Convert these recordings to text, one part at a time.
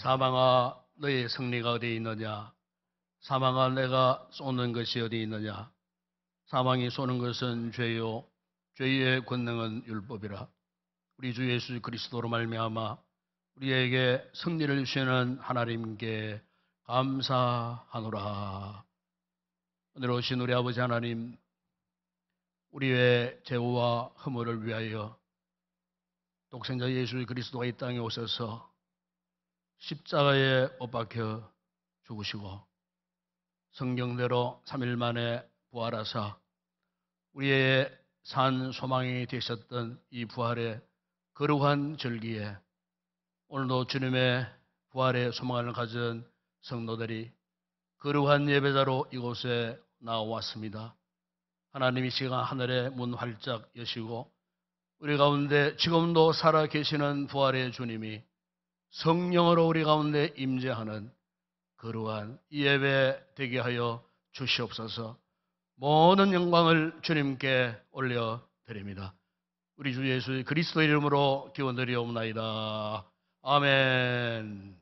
사망아, 너의 승리가 어디 있느냐? 사망아, 내가 쏘는 것이 어디 있느냐? 사망이 쏘는 것은 죄요, 죄의 권능은 율법이라. 우리 주 예수 그리스도로 말미암아 우리에게 승리를 주시는 하나님께 감사하노라. 오늘 오신 우리 아버지 하나님, 우리의 죄와 허물을 위하여 독생자 예수 그리스도가 이 땅에 오셔서 십자가에 못 박혀 죽으시고 성경대로 3일 만에 부활하사 우리의 산 소망이 되셨던 이 부활의 거룩한 절기에 오늘도 주님의 부활의 소망을 가진 성도들이 거룩한 예배자로 이곳에 나왔습니다. 하나님, 이 시간 하늘의 문 활짝 여시고 우리 가운데 지금도 살아 계시는 부활의 주님이 성령으로 우리 가운데 임재하는 거룩한 예배 되게 하여 주시옵소서. 모든 영광을 주님께 올려드립니다. 우리 주 예수 그리스도 이름으로 기원드리옵나이다. 아멘.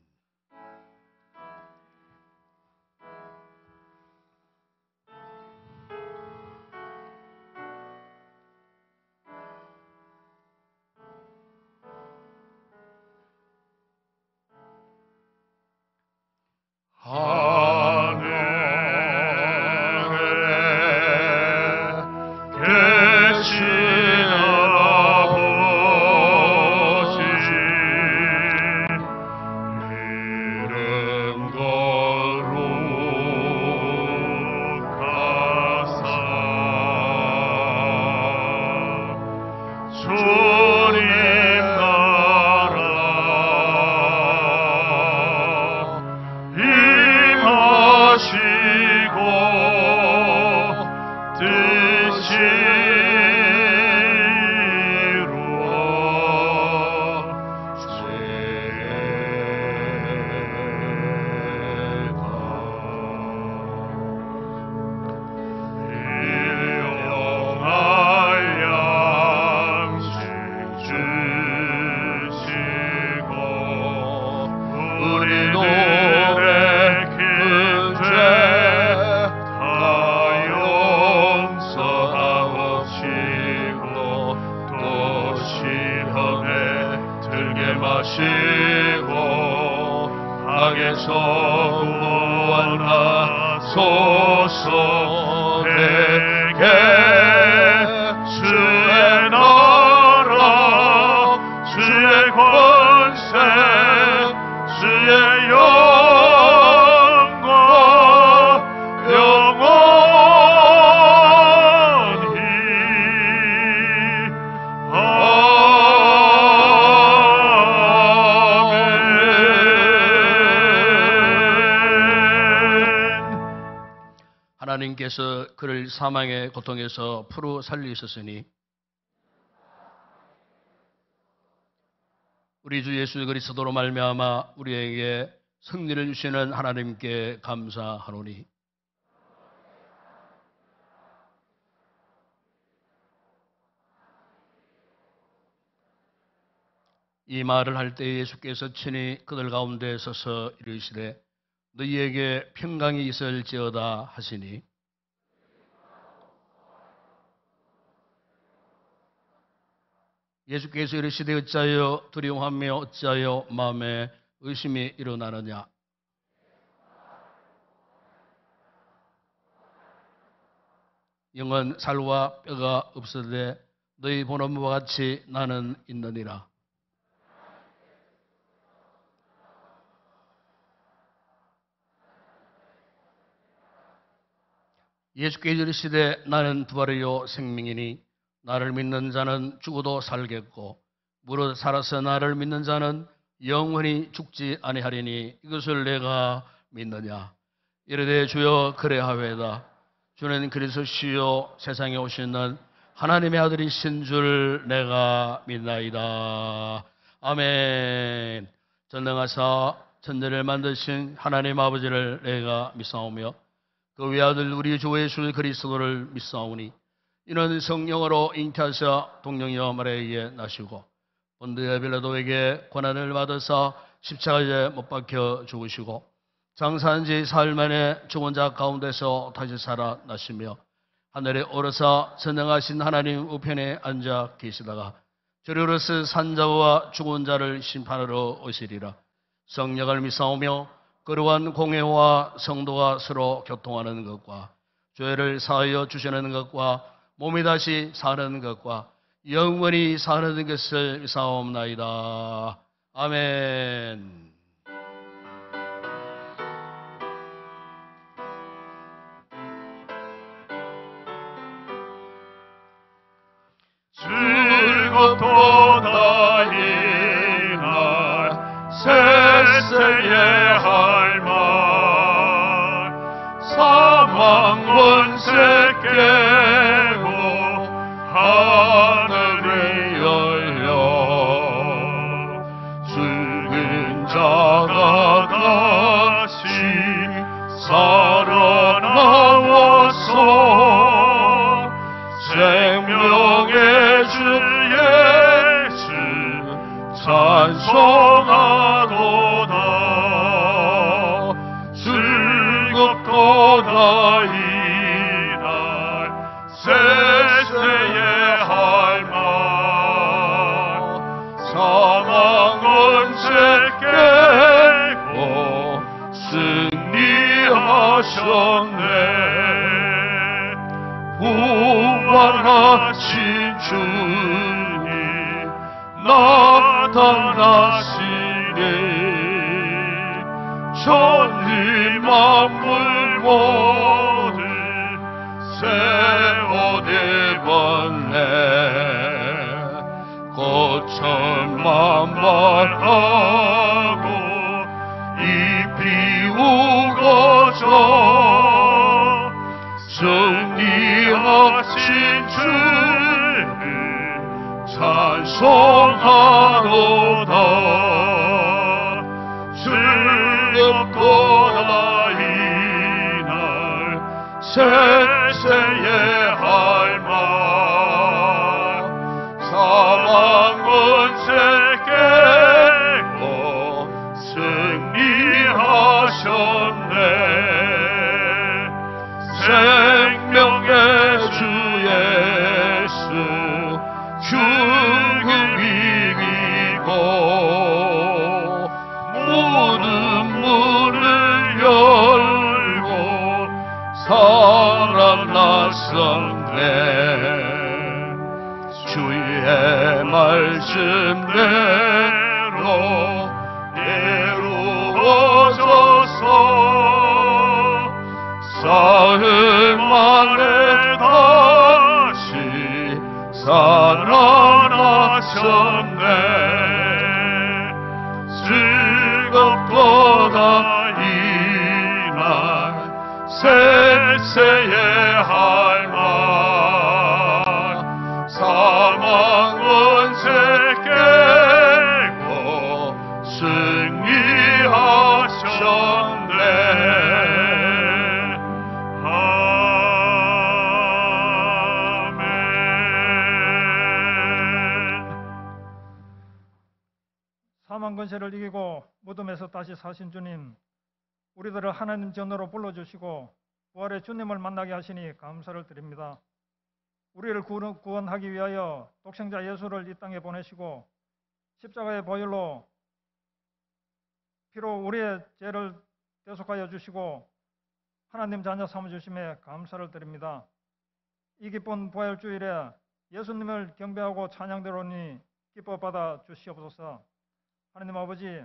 하나님께서 그를 사망의 고통에서 풀어 살리셨으니 우리 주 예수 그리스도로 말미암아 우리에게 승리를 주시는 하나님께 감사하노니 이 말을 할 때 예수께서 친히 그들 가운데 서서 이르시되 너희에게 평강이 있을지어다 하시니 예수께서 이르시되 어찌하여 두려워하며 어찌하여 마음에 의심이 일어나느냐. 영은 살과 뼈가 없으되 너희 보는 바와 같이 나는 있느니라. 예수께 이르시되 나는 부활이요 생명이니 나를 믿는 자는 죽어도 살겠고 무릇 살아서 나를 믿는 자는 영원히 죽지 아니하리니 이것을 내가 믿느냐. 이르되 주여 그래하외다. 주는 그리스도시요 세상에 오시는 하나님의 아들이신 줄 내가 믿나이다. 아멘. 전능하사 천지를 만드신 하나님 아버지를 내가 믿사오며 그 외아들 우리 주 예수 그리스도를 믿사오니 이는 성령으로 잉태하사 동정녀 마리아에게 나시고 본디오 빌라도에게 고난을 받으사 십자가에 못 박혀 죽으시고 장사한 지 사흘 만에 죽은 자 가운데서 다시 살아나시며 하늘에 오르사 전능하신 하나님 우편에 앉아 계시다가 저리로서 산자와 죽은 자를 심판하러 오시리라. 성령을 믿사오며 거룩한 공회와 성도가 서로 교통하는 것과 죄를 사하여 주시는 것과 몸이 다시 사는 것과 영원히 사는 것을 믿사옵나이다. 아멘. 즐겁도다 이날 세세의 할말 사망 권세 깨고 하늘이 열려 죽은 자가 다시 살아나와서 생명의 주 예수 찬송하도다. 즐겁도다 이날 세세의 할말 사망 권세 깨고 승리하셨네. 부활하신 주님 나타나시네. 천지 만물 모두 세워대봤네. 거천만발하고 이 비우고져 승리하신 주를 찬송하도다. 즐겁도다 이날 세세의 할말 사망 권세 깨고 승리하셨네. 생명의 주 예수 죽음 이기고 모든 문을 열고 살아났었네. 주의 말씀대로 이루어져서 사흘 만에 다시 살아나셨네. 즐겁도다 이날 세세의 할말 사망 권세 깨고 승리하셨네. 사망 권세를 이기고 무덤에서 다시 사신 주님, 우리들을 하나님 전으로 불러주시고 부활의 주님을 만나게 하시니 감사를 드립니다. 우리를 구원하기 위하여 독생자 예수를 이 땅에 보내시고 십자가의 보혈로 피로 우리의 죄를 대속하여 주시고 하나님 자녀 삼아주심에 감사를 드립니다. 이 기쁜 부활주일에 예수님을 경배하고 찬양되오니 기뻐 받아 주시옵소서. 하나님 아버지,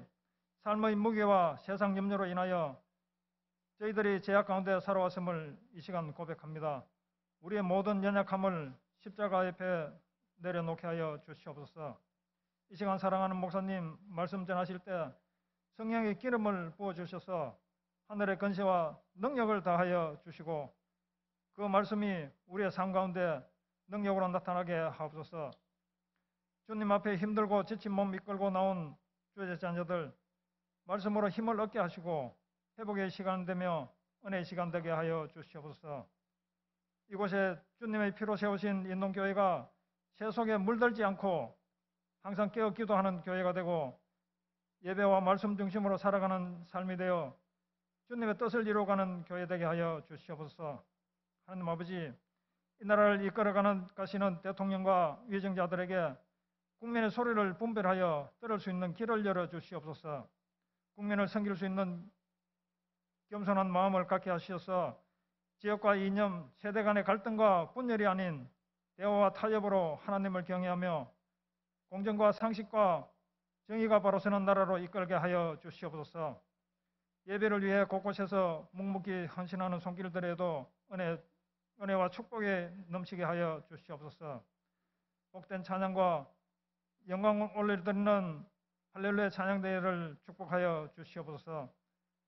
삶의 무게와 세상 염려로 인하여 저희들이 제약 가운데 살아왔음을 이 시간 고백합니다. 우리의 모든 연약함을 십자가 옆에 내려놓게 하여 주시옵소서. 이 시간 사랑하는 목사님 말씀 전하실 때 성령의 기름을 부어주셔서 하늘의 권세와 능력을 다하여 주시고 그 말씀이 우리의 삶 가운데 능력으로 나타나게 하옵소서. 주님 앞에 힘들고 지친 몸 이끌고 나온 주의 자녀들 말씀으로 힘을 얻게 하시고 회복의 시간 되며 은혜의 시간 되게 하여 주시옵소서. 이곳에 주님의 피로 세우신 인동교회가 세속에 물들지 않고 항상 깨어 기도하는 교회가 되고 예배와 말씀 중심으로 살아가는 삶이 되어 주님의 뜻을 이루어가는 교회 되게 하여 주시옵소서. 하나님 아버지, 이 나라를 이끌어가는 가시는 대통령과 위정자들에게 국민의 소리를 분별하여 들을 수 있는 길을 열어 주시옵소서. 국민을 섬길 수 있는 겸손한 마음을 갖게 하셔서 지역과 이념, 세대 간의 갈등과 분열이 아닌 대화와 타협으로 하나님을 경외하며 공정과 상식과 정의가 바로 서는 나라로 이끌게 하여 주시옵소서. 예배를 위해 곳곳에서 묵묵히 헌신하는 손길들에도 은혜와 축복에 넘치게 하여 주시옵소서. 복된 찬양과 영광을 올려드리는 할렐루야 찬양대회를 축복하여 주시옵소서.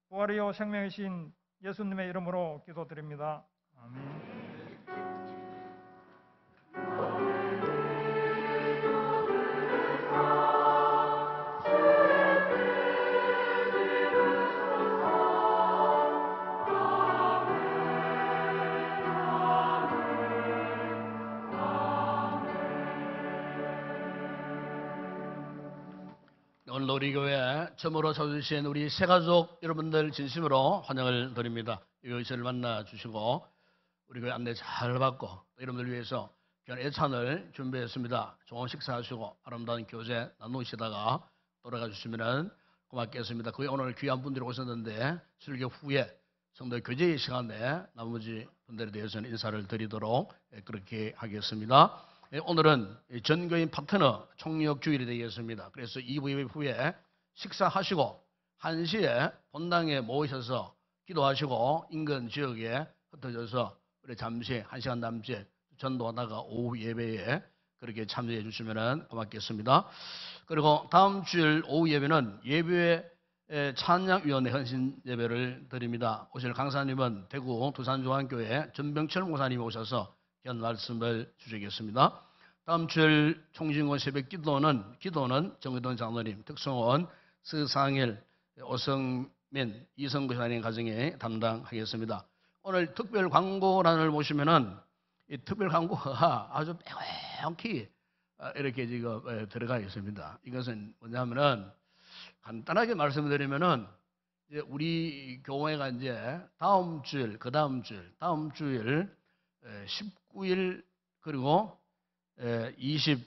부활이요 생명이신 예수님의 이름으로 기도드립니다. 아멘. 오늘 우리 교회 처음으로 찾아주신 우리 새가족 여러분들 진심으로 환영을 드립니다. 이것을 만나주시고 우리 교회 안내 잘 받고 여러분들 위해서 귀한 예찬을 준비했습니다. 좋은 식사하시고 아름다운 교제 나누시다가 돌아가 주시면 고맙겠습니다. 거의 오늘 귀한 분들이 오셨는데 설교 후에 성도 교제의 시간에 나머지 분들에 대해서는 인사를 드리도록 그렇게 하겠습니다. 오늘은 전교인 파트너 총력 주일이 되겠습니다. 그래서 2부 예배 후에 식사하시고 1시에 본당에 모이셔서 기도하시고 인근 지역에 흩어져서 우리 잠시 1시간 남짓 전도하다가 오후 예배에 그렇게 참여해 주시면 고맙겠습니다. 그리고 다음 주일 오후 예배는 예배 찬양위원회 헌신 예배를 드립니다. 오실 강사님은 대구 두산중앙교회 전병철 목사님이 오셔서 귀한 말씀을 주시겠습니다. 다음 주일 총진원 새벽 기도는 정의돈 장로님, 특성원 서상일, 오성민, 이성구 사님 가정에 담당하겠습니다. 오늘 특별 광고란을 보시면은 이 특별 광고가 아주 명확히 이렇게 지금 들어가 있습니다. 이것은 뭐냐면은 간단하게 말씀드리면은 이제 우리 교회가 이제 다음 주일 19일 그리고 16일,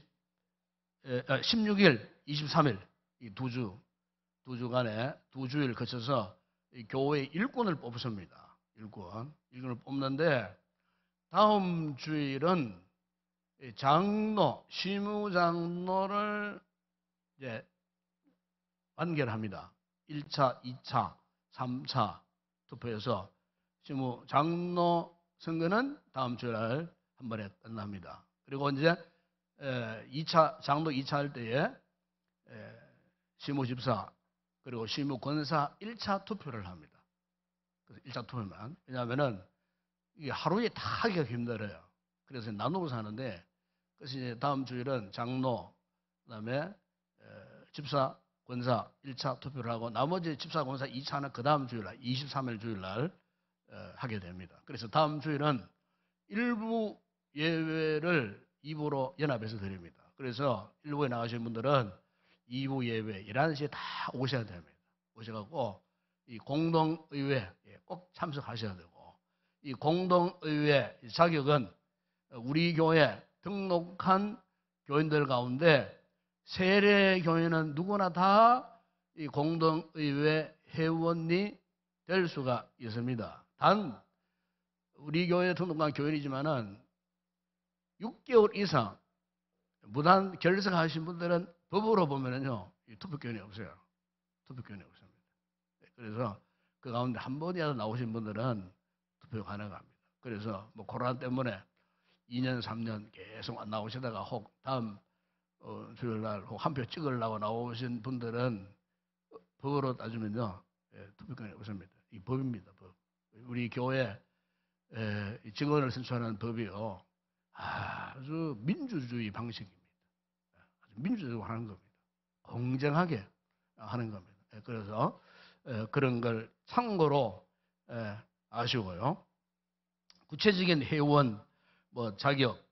23일 이 두 주간에 두 주일 거쳐서 이 교회 일꾼을 뽑습니다. 일꾼을 뽑는데 다음 주일은 장로, 시무장로를 이제 완결합니다. 1차, 2차, 3차 투표해서 시무장로 선거는 다음 주일 한 번에 끝납니다. 그리고 이제 2차 장로 2차 할 때에 시무집사 그리고 시무권사 1차 투표를 합니다. 그래서 1차 투표만. 왜냐하면은 이게 하루에 다 하기가 힘들어요. 그래서 나누고서 하는데 그래서 이제 다음 주일은 장로 그다음에 집사 권사 1차 투표를 하고 나머지 집사 권사 2차는 그 다음 주일날 23일 주일날 하게 됩니다. 그래서 다음 주일은 일부 예배를 2부로 연합해서 드립니다. 그래서 1부에 나가신 분들은 2부 예배 11시에 다 오셔야 됩니다. 오셔갖고 이 공동의회 꼭 참석하셔야 되고 이 공동의회 자격은 우리 교회 등록한 교인들 가운데 세례교인은 누구나 다 이 공동의회 회원이 될 수가 있습니다. 단 우리 교회에 등록한 교인이지만은 6개월 이상 무단 결석하신 분들은 법으로 보면은요 투표권이 없어요. 투표권이 없습니다. 그래서 그 가운데 한 번이라도 나오신 분들은 투표 가능합니다. 그래서 뭐 코로나 때문에 2년, 3년 계속 안 나오시다가 혹 다음 주일 날 혹 한 표 찍으려고 나오신 분들은 법으로 따지면요, 투표권이 없습니다. 이 법입니다. 법. 우리 교회 이 직원을 선출하는 법이요, 아주 민주주의 방식입니다. 아주 민주적으로 하는 겁니다. 공정하게 하는 겁니다. 그래서 그런 걸 참고로 아시고요. 구체적인 회원 뭐 자격,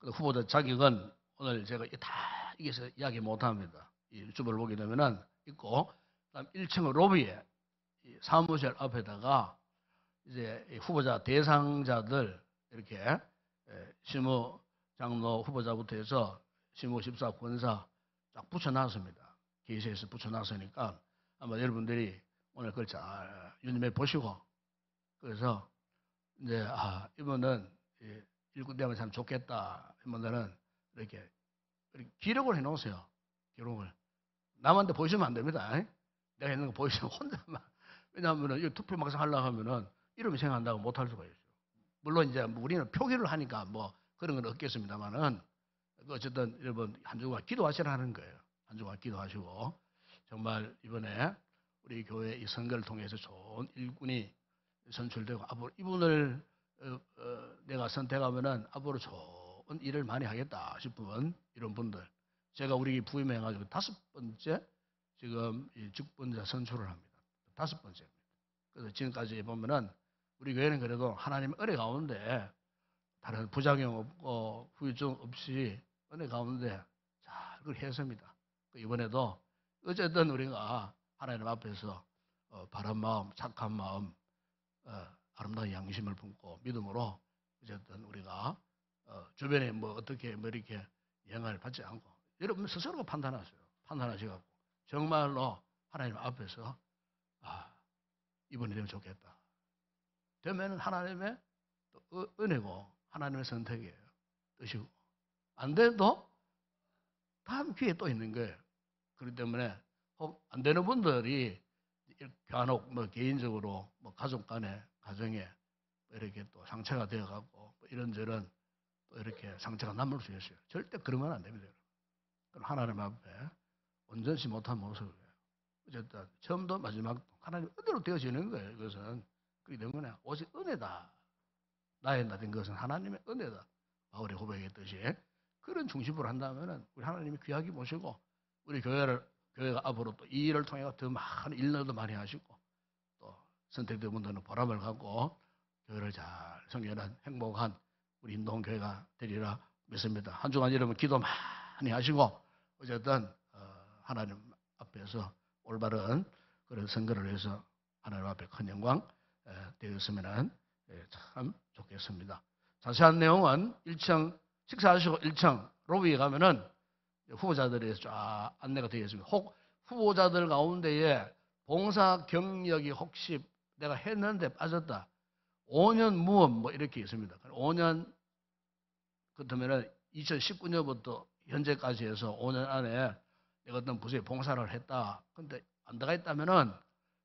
후보자 자격은 오늘 제가 다 이게서 이야기 못합니다. 이 유튜브를 보게 되면은 있고, 그다음 1층 로비에 사무실 앞에다가 이제 후보자 대상자들 이렇게 시무 장로 후보자부터 해서 시무 집사 권사 쫙 붙여놨습니다. 게시해서 붙여놨으니까 아마 여러분들이 오늘 그걸 잘 유념해 보시고, 그래서 이제 이분은 일꾼되면 참 좋겠다 하면은 이렇게 기록을 해놓으세요. 기록을 남한테 보여주면 안 됩니다. 내가 했는 거 보여주면 혼자만. 왜냐하면은 이 투표 막상 하려고 하면은 이름이 생각한다고 못할 수가 있어요. 물론 이제 우리는 표기를 하니까 뭐 그런 건 없겠습니다만은, 어쨌든 여러분 한 주간 기도하시라는 거예요. 한 주간 기도하시고, 정말 이번에 우리 교회 이 선거를 통해서 좋은 일꾼이 선출되고, 앞으로 이분을 내가 선택하면은 앞으로 좋은 일을 많이 하겠다 싶은 이런 분들, 제가 우리 부임해가지고 5번째 지금 이 직분자 선출을 합니다. 5번째입니다. 그래서 지금까지 보면은 우리 교회는 그래도 하나님의 은혜 가운데 다른 부작용 없고 후유증 없이 은혜 가운데 잘 그걸 했습니다. 이번에도 어쨌든 우리가 하나님 앞에서 바른 마음, 착한 마음, 아름다운 양심을 품고 믿음으로 어쨌든 우리가 주변에 뭐 어떻게 뭐 이렇게 영향을 받지 않고 여러분 스스로가 판단하세요. 판단하셔갖고 정말로 하나님 앞에서 이번이 되면 좋겠다. 되면 하나님의 은혜고 하나님의 선택이에요. 뜻이고. 안 돼도 다음 기회에 또 있는 거예요. 그렇기 때문에 혹 안 되는 분들이 간혹 뭐 개인적으로 뭐 가족 간에 가정에 이렇게 또 상처가 되어갖고 뭐 이런저런 또 이렇게 상처가 남을 수 있어요. 절대 그러면 안 됩니다. 그럼 하나님 앞에 온전치 못한 모습이에요. 어쨌든 처음도 마지막도 하나님 은혜로 되어지는 거예요. 이것은 그렇기 때문에 오직 은혜다. 나의 나 된 것은 하나님의 은혜다. 바울이 고백했듯이 그런 중심으로 한다면은 우리 하나님이 귀하게 모시고 우리 교회가 앞으로 또 이 일을 통해 더 많은 일들도 많이 하시고 또 선택된 분들은 보람을 갖고 교회를 잘 섬기는 행복한 우리 인동교회가 되리라 믿습니다. 한 주간 여러분 기도 많이 하시고 어쨌든 하나님 앞에서 올바른 그런 선거를 해서 하나님 앞에 큰 영광 되었으면 참 좋겠습니다. 자세한 내용은 1층 식사하시고 1층 로비에 가면은 후보자들이 쫙 안내가 되어 있습니다. 혹 후보자들 가운데에 봉사 경력이 혹시 내가 했는데 빠졌다. 5년 무업 뭐 이렇게 있습니다. 5년 그렇다면은 2019년부터 현재까지 해서 5년 안에 내가 어떤 부서에 봉사를 했다. 근데 안 들어가 있다면은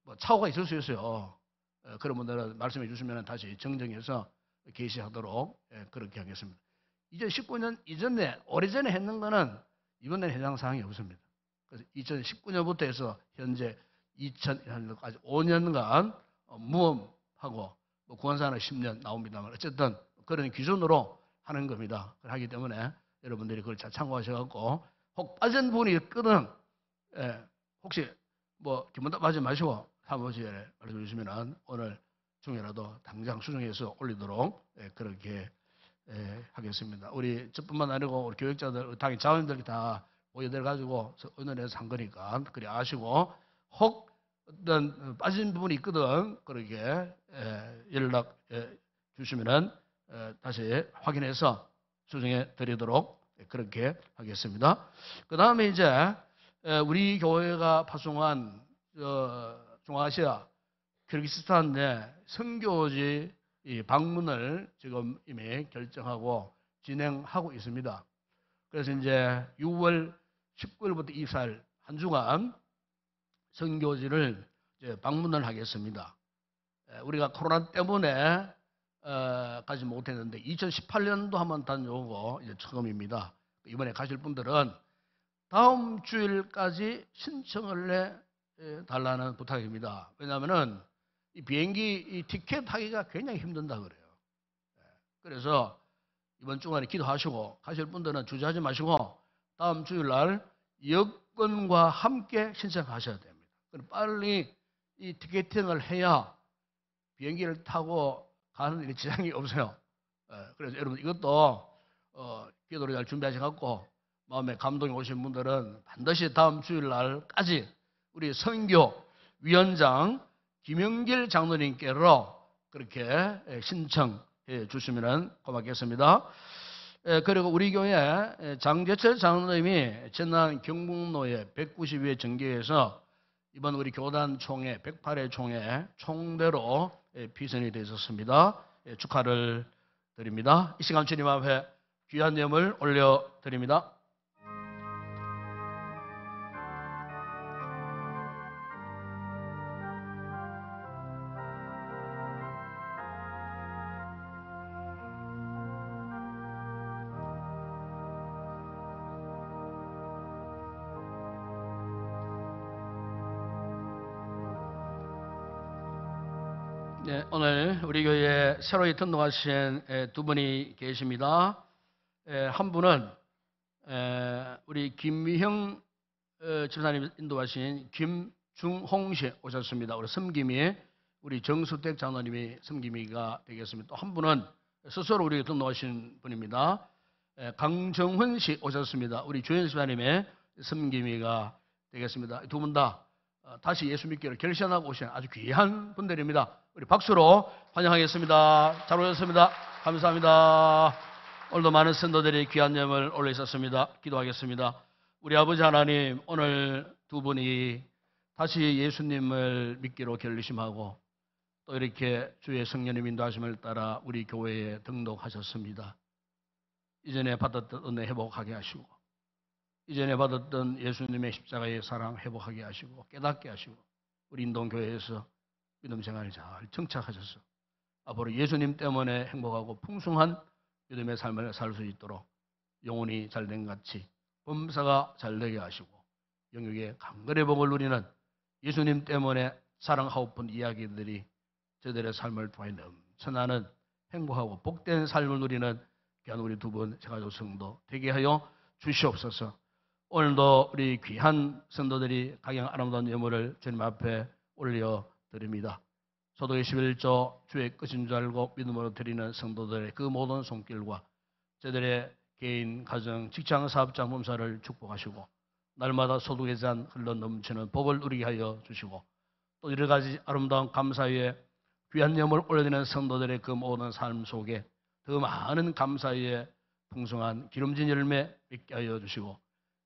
뭐 착오가 있을 수 있어요. 그런 분들은 말씀해 주시면 다시 정정해서 게시하도록 그렇게 하겠습니다. 2019년 이전에 오래전에 했는 거는 이번에는 해당 사항이 없습니다. 그래서 2019년부터 해서 현재 2000년까지 5년간 무험하고 뭐 구원사는 10년 나옵니다만 어쨌든 그런 기준으로 하는 겁니다. 하기 때문에 여러분들이 그걸 잘 참고하셔갖고 혹 빠진 분이 있거든 혹시 뭐 기분도 빠지 마시고 사무실에 말씀해 주시면 오늘 중에라도 당장 수정해서 올리도록 그렇게 하겠습니다. 우리 저뿐만 아니고 우리 교육자들, 당연히 자원들이 다 모여들어가지고 의논해서 한 거니까 그리 아시고 혹 어떤 빠진 부분이 있거든 그렇게 연락 주시면은 다시 확인해서 수정해 드리도록 그렇게 하겠습니다. 그 다음에 이제 우리 교회가 파송한 중앙아시아 키르기스스탄 내 선교지 방문을 지금 이미 결정하고 진행하고 있습니다. 그래서 이제 6월 19일부터 24일 한 주간 선교지를 이제 방문을 하겠습니다. 우리가 코로나 때문에 가지 못했는데 2018년도 한번 다녀오고 이제 처음입니다. 이번에 가실 분들은 다음 주일까지 신청을 해 달라는 부탁입니다. 왜냐하면은 이 비행기 이 티켓 하기가 굉장히 힘든다 그래요. 그래서 이번 주간에 기도하시고 가실 분들은 주저하지 마시고 다음 주일날 여권과 함께 신청하셔야 됩니다. 그럼 빨리 이 티켓팅을 해야 비행기를 타고 가는 일이 지장이 없어요. 그래서 여러분 이것도 기도를 잘 준비하셔갖고 마음에 감동이 오신 분들은 반드시 다음 주일날까지 우리 선교 위원장 김영길 장로님께로 그렇게 신청해 주시면 고맙겠습니다. 그리고 우리 교회 장재철 장로님이 전남 경북로의 192회 정교회에서 이번 우리 교단 총회 108회 총회 총대로 비선이 되셨습니다. 축하를 드립니다. 이 시간 주님 앞에 귀한 예물 올려드립니다. 네, 오늘 우리 교회에 새로이 등록하신 두 분이 계십니다. 한 분은 우리 김미형 집사님 인도하신 김중홍 씨 오셨습니다. 우리 섬김이 우리 정수택 장로님이 섬김이가 되겠습니다. 또 한 분은 스스로 우리 등록하신 분입니다. 강정훈 씨 오셨습니다. 우리 조현 집사님의 섬김이가 되겠습니다. 두 분 다 다시 예수 믿기를 결심하고 오신 아주 귀한 분들입니다. 우리 박수로 환영하겠습니다. 잘 오셨습니다. 감사합니다. 오늘도 많은 성도들이 귀한 예물 올리셨습니다. 기도하겠습니다. 우리 아버지 하나님, 오늘 두 분이 다시 예수님을 믿기로 결심하고 또 이렇게 주의 성령님 인도하심을 따라 우리 교회에 등록하셨습니다. 이전에 받았던 은혜 회복하게 하시고 이전에 받았던 예수님의 십자가의 사랑 회복하게 하시고 깨닫게 하시고 우리 인동교회에서 믿음 생활을 잘 정착하셔서 앞으로 예수님 때문에 행복하고 풍성한 믿음의 삶을 살 수 있도록 영혼이 잘된 같이 범사가 잘되게 하시고 영육의 강건의 복을 누리는 예수님 때문에 사랑하고픈 이야기들이 저들의 삶을 통해 넘쳐나는 행복하고 복된 삶을 누리는 귀한 우리 두 분 제가족 성도 되게 하여 주시옵소서. 오늘도 우리 귀한 성도들이 각양 아름다운 예물을 주님 앞에 올려드립니다. 소득의 11조 주의 끝인 줄 알고 믿음으로 드리는 성도들의 그 모든 손길과 저들의 개인, 가정, 직장, 사업자, 몸사를 축복하시고 날마다 소득의 잔 흘러 넘치는 복을 누리게 하여 주시고 또 여러 가지 아름다운 감사의 귀한 예물을 올려드리는 성도들의 그 모든 삶 속에 더 많은 감사의 풍성한 기름진 열매 있게 하여 주시고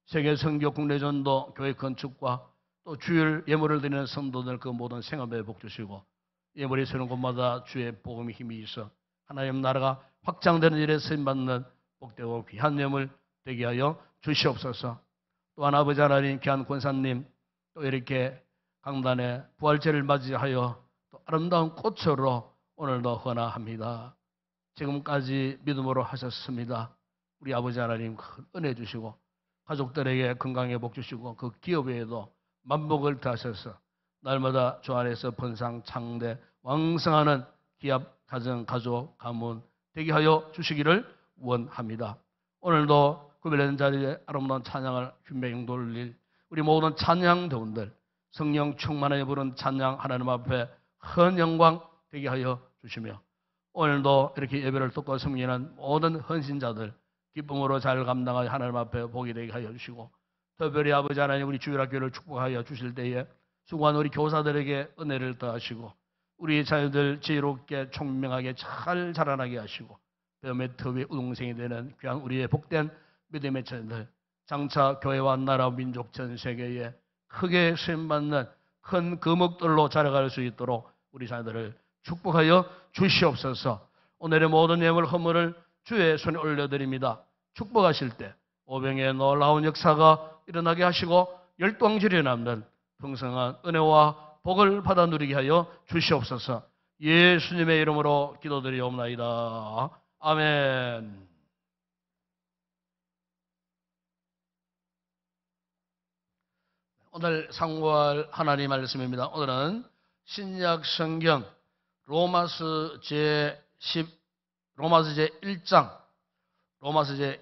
세계 선교 국내 전도 교회 건축과 또 주일 예물을 드리는 성도들 그 모든 생업에 복 주시고 예물이 서는 곳마다 주의 복음의 힘이 있어 하나님 나라가 확장되는 일에 쓰임받는 복되고 귀한 예물 되게 하여 주시옵소서. 또한 아버지 하나님 귀한 권사님 또 이렇게 강단에 부활절을 맞이하여 또 아름다운 꽃으로 오늘도 헌화합니다. 지금까지 믿음으로 하셨습니다. 우리 아버지 하나님 큰 은혜 주시고 가족들에게 건강에 복 주시고 그 기업에도 만복을 다하셔서 날마다 주 안에서 번상 창대 왕성하는 기업, 가정, 가족, 가문 되게 하여 주시기를 원합니다. 오늘도 구별된 자리에 아름다운 찬양을 휘명 돌릴 우리 모든 찬양대원들 성령 충만하여 부른 찬양 하나님 앞에 큰 영광 되게 하여 주시며 오늘도 이렇게 예배를 듣고 섬기는 모든 헌신자들 기쁨으로 잘 감당하여 하나님 앞에 복이 되게 하여 주시고 특별히 아버지 하나님 우리 주일학교를 축복하여 주실 때에 수고한 우리 교사들에게 은혜를 더하시고 우리 자녀들 지혜롭게 총명하게 잘 자라나게 하시고 배움의 터위의 우동생이 되는 귀한 우리의 복된 믿음의 자녀들 장차 교회와 나라 민족 전 세계에 크게 쓰임받는 큰 거목들로 자라갈 수 있도록 우리 자녀들을 축복하여 주시옵소서. 오늘의 모든 예물 헌물을 주의 손에 올려드립니다. 축복하실 때 오병의 놀라운 역사가 일어나게 하시고 열동질에 남는 풍성한 은혜와 복을 받아 누리게 하여 주시옵소서. 예수님의 이름으로 기도드리옵나이다. 아멘. 오늘 상고할 하나님 말씀입니다. 오늘은 신약 성경 로마서 제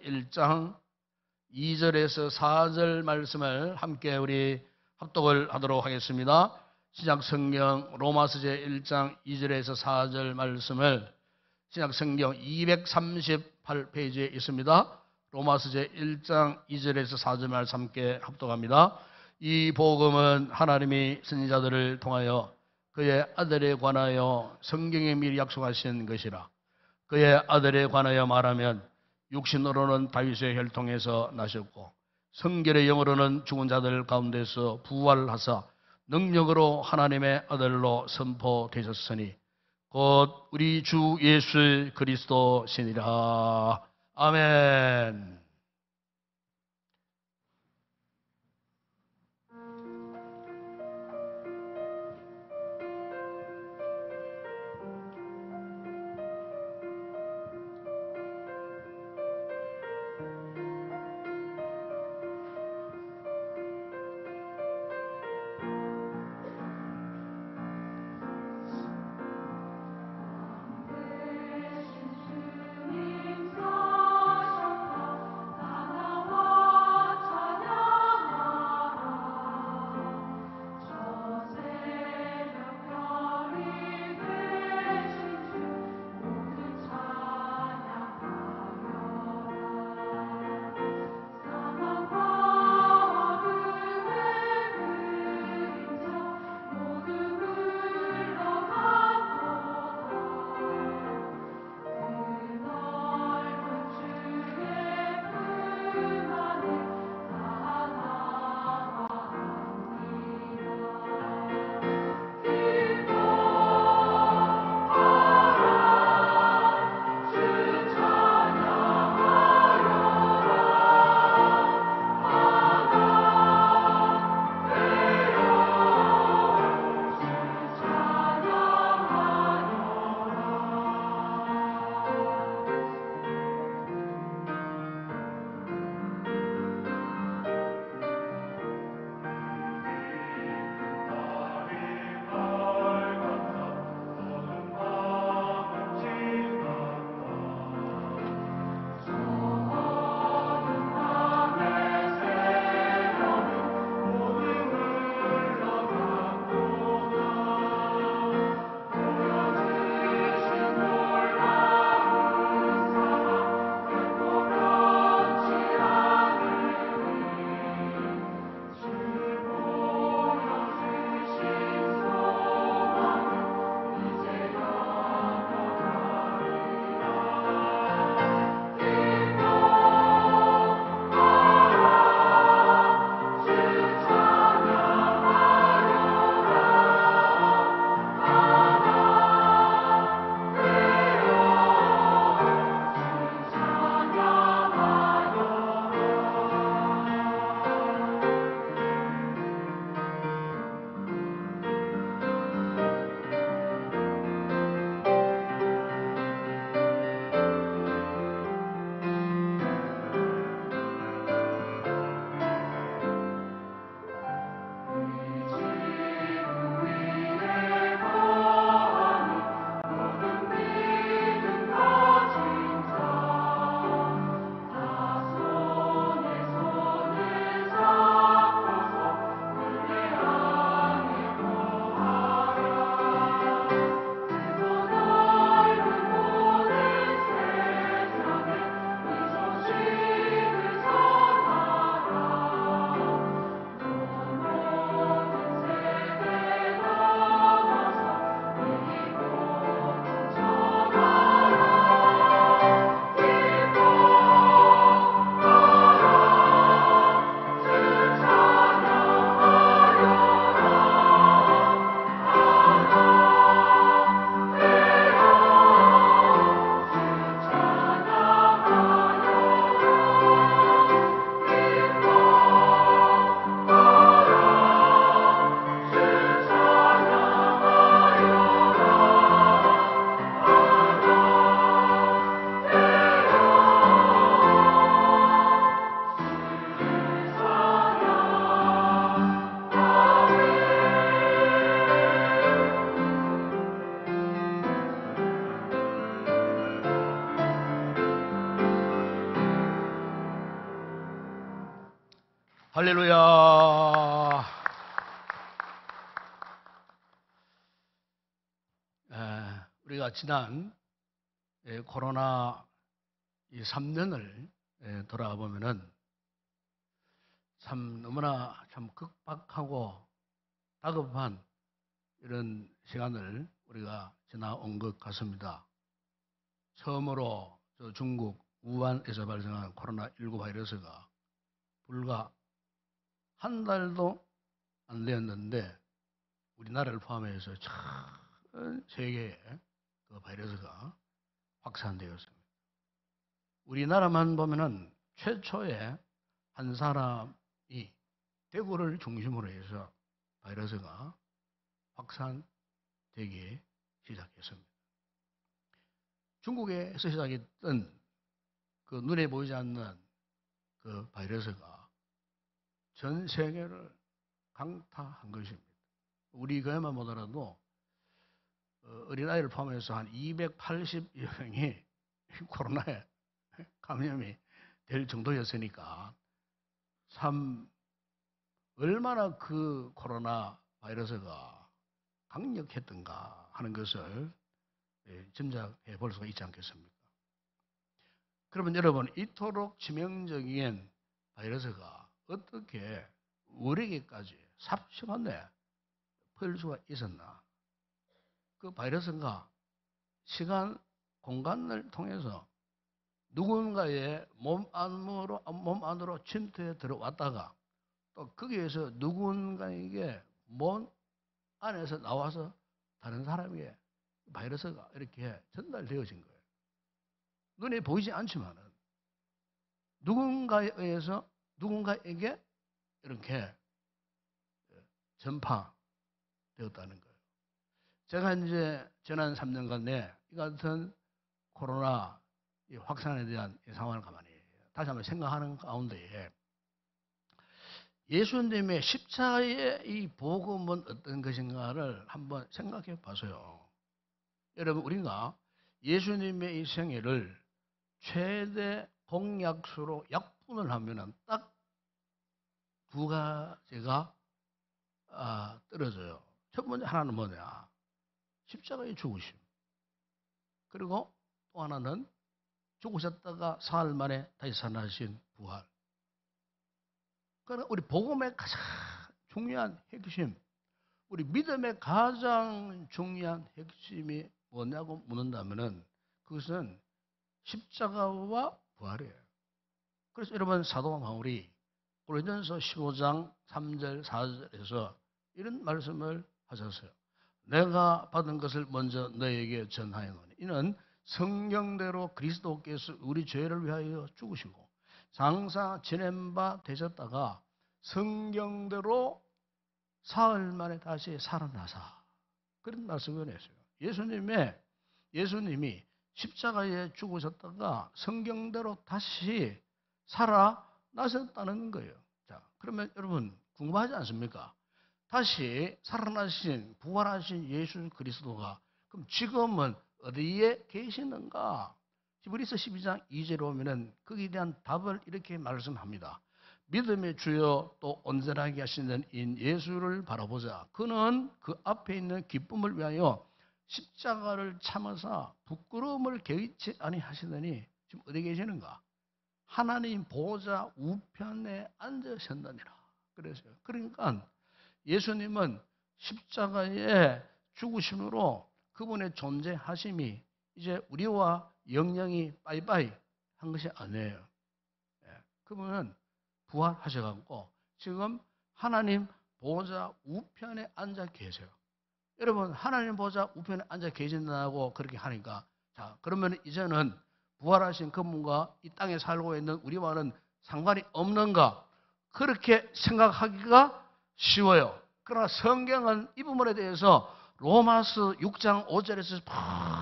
1장 2절에서 4절 말씀을 함께 우리 합독을 하도록 하겠습니다. 신약 성경 로마서 제 1장 2절에서 4절 말씀을 신약 성경 238페이지에 있습니다. 로마서 제 1장 2절에서 4절 말씀 함께 합독합니다. 이 복음은 하나님이 선지자들을 통하여 그의 아들에 관하여 성경에 미리 약속하신 것이라. 그의 아들에 관하여 말하면 육신으로는 다윗의 혈통에서 나셨고 성결의 영으로는 죽은 자들 가운데서 부활하사 능력으로 하나님의 아들로 선포되셨으니 곧 우리 주 예수 그리스도시니라. 아멘. 할렐루야. 우리가 지난 코로나 이 3년을 돌아보면은 참 너무나 참 극박하고 다급한 이런 시간을 우리가 지나온 것 같습니다. 처음으로 중국 우한에서 발생한 코로나19 바이러스가 불과 한 달도 안 되었는데 우리나라를 포함해서 전 세계에 그 바이러스가 확산되었습니다. 우리나라만 보면은 최초에 한 사람이 대구를 중심으로 해서 바이러스가 확산되기 시작했습니다. 중국에서 시작했던 그 눈에 보이지 않는 그 바이러스가 전 세계를 강타한 것입니다. 우리 교회만 보더라도 어린아이를 포함해서 한 280여 명이 코로나에 감염이 될 정도였으니까 참 얼마나 그 코로나 바이러스가 강력했던가 하는 것을 짐작해 볼 수가 있지 않겠습니까? 그러면 여러분, 이토록 치명적인 바이러스가 어떻게 우리에게까지 삽시간에 퍼질 수가 있었나? 그 바이러스가 시간, 공간을 통해서 누군가의 몸 안으로 침투해 들어왔다가 또 거기에서 누군가에게 몸 안에서 나와서 다른 사람에게 바이러스가 이렇게 전달되어진 거예요. 눈에 보이지 않지만은 누군가에 의해서 누군가에게 이렇게 전파되었다는 거예요. 제가 이제 지난 3년간 내 이 같은 코로나 확산에 대한 상황을 가만히 다시 한번 생각하는 가운데에 예수님의 십자가의 이 복음은 어떤 것인가를 한번 생각해 봐서요. 여러분, 우리가 예수님의 이 생애를 최대 공약수로 약분을 하면은 딱 두 가지가 떨어져요. 첫 번째 하나는 뭐냐? 십자가의 죽으심. 그리고 또 하나는 죽으셨다가 사흘 만에 다시 살아나신 부활. 그러나 우리 복음의 가장 중요한 핵심, 우리 믿음의 가장 중요한 핵심이 뭐냐고 묻는다면은 그것은 십자가와 부활이에요. 그래서 여러분, 사도 바울이 고린도전서 15장 3절 4절에서 이런 말씀을 하셨어요. 내가 받은 것을 먼저 너에게 전하였노니 이는 성경대로 그리스도께서 우리 죄를 위하여 죽으시고 장사 지낸 바 되셨다가 성경대로 사흘 만에 다시 살아나사, 그런 말씀을 했어요. 예수님이 십자가에 죽으셨다가 성경대로 다시 살아나셨다는 거예요. 자, 그러면 여러분 궁금하지 않습니까? 다시 살아나신, 부활하신 예수 그리스도가 그럼 지금은 어디에 계시는가? 히브리서 12장 2절에 보면은 거기에 대한 답을 이렇게 말씀합니다. 믿음의 주여 또 온전하게 하시는 인 예수를 바라보자. 그는 그 앞에 있는 기쁨을 위하여 십자가를 참으사 부끄러움을 개의치 아니하시더니 지금 어디 계시는가? 하나님 보좌 우편에 앉으셨느니라. 그래서요. 그러니까 예수님은 십자가의 죽으심으로 그분의 존재하심이 이제 우리와 영영이 빠이빠이 한 것이 아니에요. 그분은 부활하셔갖고 지금 하나님 보좌 우편에 앉아 계세요. 여러분, 하나님 보좌 우편에 앉아 계신다고 그렇게 하니까, 자, 그러면 이제는 부활하신 그분과 이 땅에 살고 있는 우리와는 상관이 없는가? 그렇게 생각하기가 쉬워요. 그러나 성경은 이 부분에 대해서 로마서 6장 5절에서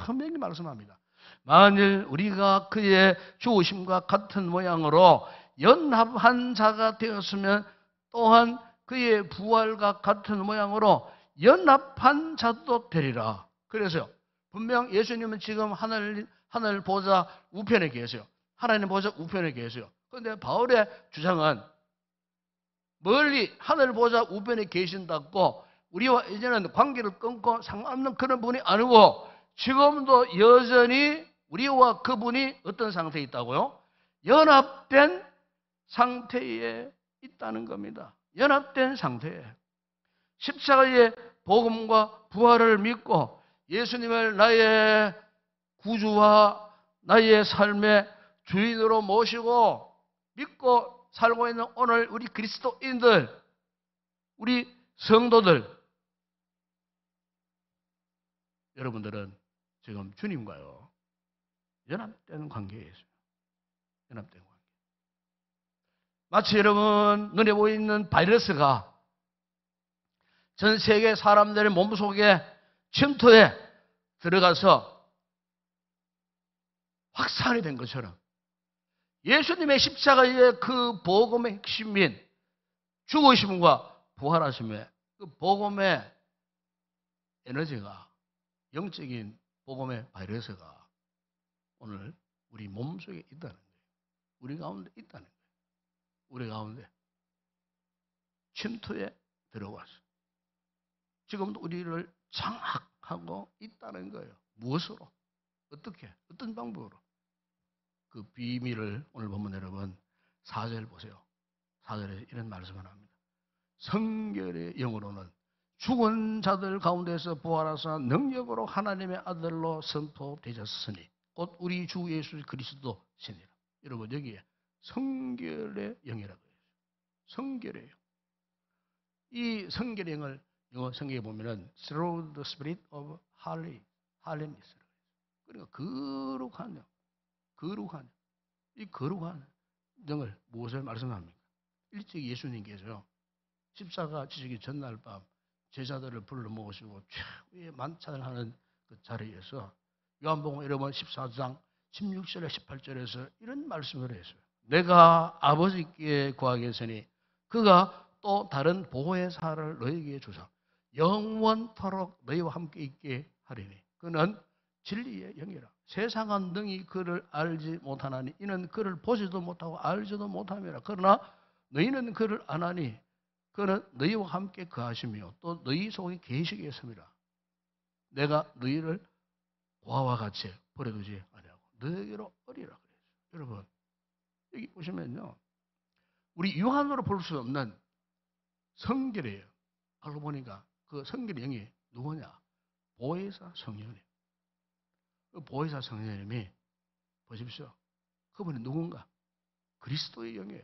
분명히 말씀합니다. 만일 우리가 그의 죽으심과 같은 모양으로 연합한 자가 되었으면 또한 그의 부활과 같은 모양으로 연합한 자도 되리라. 그래서 분명 예수님은 지금 하늘 보좌 우편에 계세요. 하나님 보좌 우편에 계세요. 그런데 바울의 주장은 멀리 하늘 보좌 우편에 계신다고 우리와 이제는 관계를 끊고 상관없는 그런 분이 아니고 지금도 여전히 우리와 그분이 어떤 상태에 있다고요? 연합된 상태에 있다는 겁니다. 연합된 상태에. 십자가의 복음과 부활을 믿고 예수님을 나의 구주와 나의 삶의 주인으로 모시고 믿고 살고 있는 오늘 우리 그리스도인들, 우리 성도들, 여러분들은 지금 주님과요 연합된 관계에 있어요. 연합된 관계. 마치 여러분 눈에 보이는 바이러스가 전 세계 사람들의 몸속에 침투해 들어가서 확산이 된 것처럼 예수님의 십자가의 그 복음의 핵심인 죽으심과 부활하심의 그 복음의 에너지가, 영적인 복음의 바이러스가 오늘 우리 몸속에 있다는 거예요. 우리 가운데 있다는 거예요. 우리 가운데 침투에 들어와서 지금도 우리를 장악하고 있다는 거예요. 무엇으로? 어떻게? 어떤 방법으로? 그 비밀을 오늘 보면 여러분 4절 보세요. 4절에 이런 말씀을 합니다. 성결의 영으로는 죽은 자들 가운데서 부활하사 능력으로 하나님의 아들로 선포되셨으니 곧 우리 주 예수 그리스도 신이라. 여러분 여기에 성결의 영이라고 해요. 성결의 영. 이 성결의 영을 영어 성경에 보면은 through the spirit of holiness. 그러니까 거룩한 영. 거룩한, 이 거룩한 영을 무엇을 말씀합니까? 일찍 예수님께서요, 십자가 지시기 전날 밤 제자들을 불러 모으시고 최후의 만찬을 하는 그 자리에서 요한복음 여러분 14장 16절에 18절에서 이런 말씀을 했어요. 내가 아버지께 구하겠으니 그가 또 다른 보혜사를 너희에게 주사 영원토록 너희와 함께 있게 하리니 그는 진리의 영이라. 세상은 능히 그를 알지 못하나니 이는 그를 보지도 못하고 알지도 못함이라. 그러나 너희는 그를 아나니 그는 너희와 함께 거하시며 또 너희 속에 계시겠습니다. 내가 너희를 고아와 같이 버려두지 아니하고 너희로 어리라 그랬어요. 여러분 여기 보시면요, 우리 유한으로 볼 수 없는 성결이에요. 알고 보니까 그 성결의 영이 누구냐? 보혜사 성령님. 그 보혜사 성령님이 보십시오. 그분이 누군가? 그리스도의 영이에요.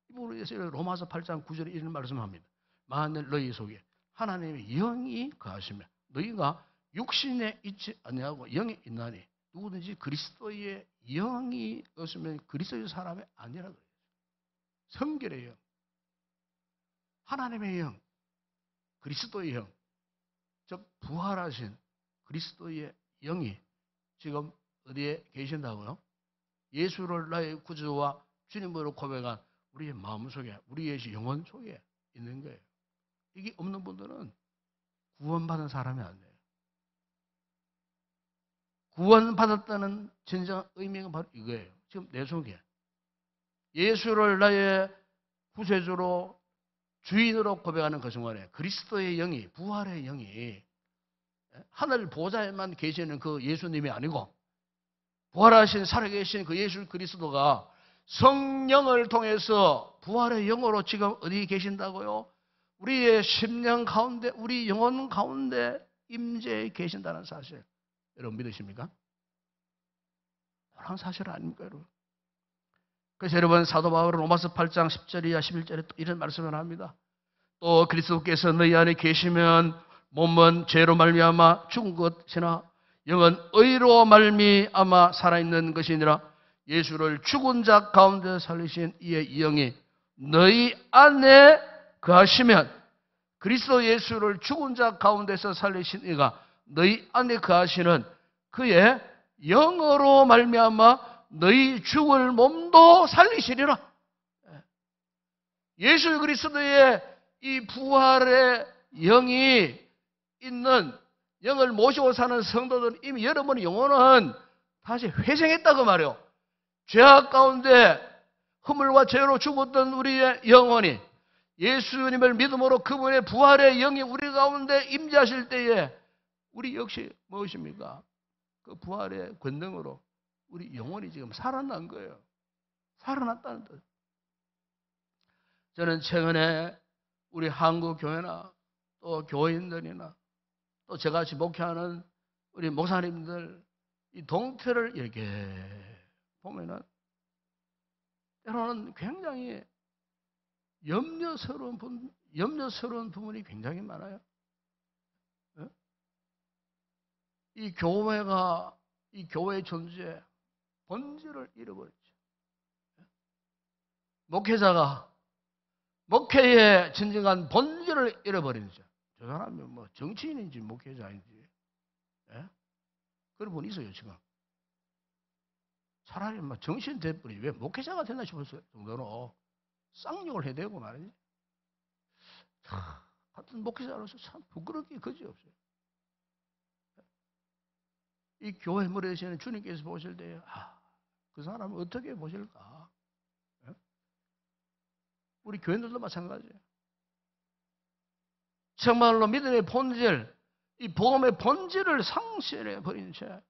이분을 위해서 로마서 8장 9절에 이런 말씀을 합니다. 만일 너희 속에 하나님의 영이 거하시면 너희가 육신에 있지 아니하고 영이 있나니 누구든지 그리스도의 영이 없으면 그리스도의 사람이 아니라 그래요. 성결의 영, 하나님의 영, 그리스도의 영, 즉 부활하신 그리스도의 영이 지금 어디에 계신다고요? 예수를 나의 구주와 주님으로 고백한 우리의 마음속에, 우리의 영혼 속에 있는 거예요. 이게 없는 분들은 구원받은 사람이 아니에요. 구원받았다는 진정한 의미가 바로 이거예요. 지금 내 속에 예수를 나의 구세주로 주인으로 고백하는 그 순간에 그리스도의 영이, 부활의 영이 하늘 보좌에만 계시는 그 예수님이 아니고 부활하신 살아계신 그 예수 그리스도가 성령을 통해서 부활의 영으로 지금 어디 계신다고요? 우리의 심령 가운데, 우리 영혼 가운데 임재해 계신다는 사실. 여러분 믿으십니까? 그런 사실 아닙니까, 여러분? 그래서 여러분 사도 바울은 로마서 8장 10절 이하 11절에 또 이런 말씀을 합니다. 또 그리스도께서 너희 안에 계시면 몸은 죄로 말미암아 죽은 것이나 영은 의로 말미암아 살아있는 것이니라. 예수를 죽은 자 가운데 살리신 이의 영이 너희 안에 거하시면, 그리스도 예수를 죽은 자 가운데서 살리신 이가 너희 안에 거하시는 그의 영으로 말미암아 너희 죽을 몸도 살리시리라. 예수 그리스도의 이 부활의 영이 있는, 영을 모시고 사는 성도들은 이미 여러분의 영혼은 다시 회생했다고 말해요. 죄악 가운데 허물과 죄로 죽었던 우리의 영혼이 예수님을 믿음으로 그분의 부활의 영이 우리 가운데 임재하실 때에 우리 역시 무엇입니까? 그 부활의 권능으로 우리 영혼이 지금 살아난 거예요. 살아났다는 뜻. 저는 최근에 우리 한국 교회나 또 교인들이나 또 저같이 목회하는 우리 목사님들 이 동태를 이렇게 보면은 때로는 굉장히 염려스러운 부분이 굉장히 많아요. 이 교회가 이 교회의 존재 본질을 잃어버렸죠. 목회자가 목회의 진정한 본질을 잃어버리죠. 저 사람이 뭐 정치인인지 목회자인지 그런 분이 있어요 지금. 차라리 뭐 정치인 돼버리 왜 목회자가 됐나 싶었을 정도로 쌍욕을 해대고 말이지. 같은 목회자로서 참 부끄럽기 그지없어요. 이 교회 무리에 계시는 주님께서 보실 때 그 사람을 어떻게 보실까? 우리 교인들도 마찬가지예요. 정말로 믿음의 본질, 이 복음의 본질을 상실해 버린 채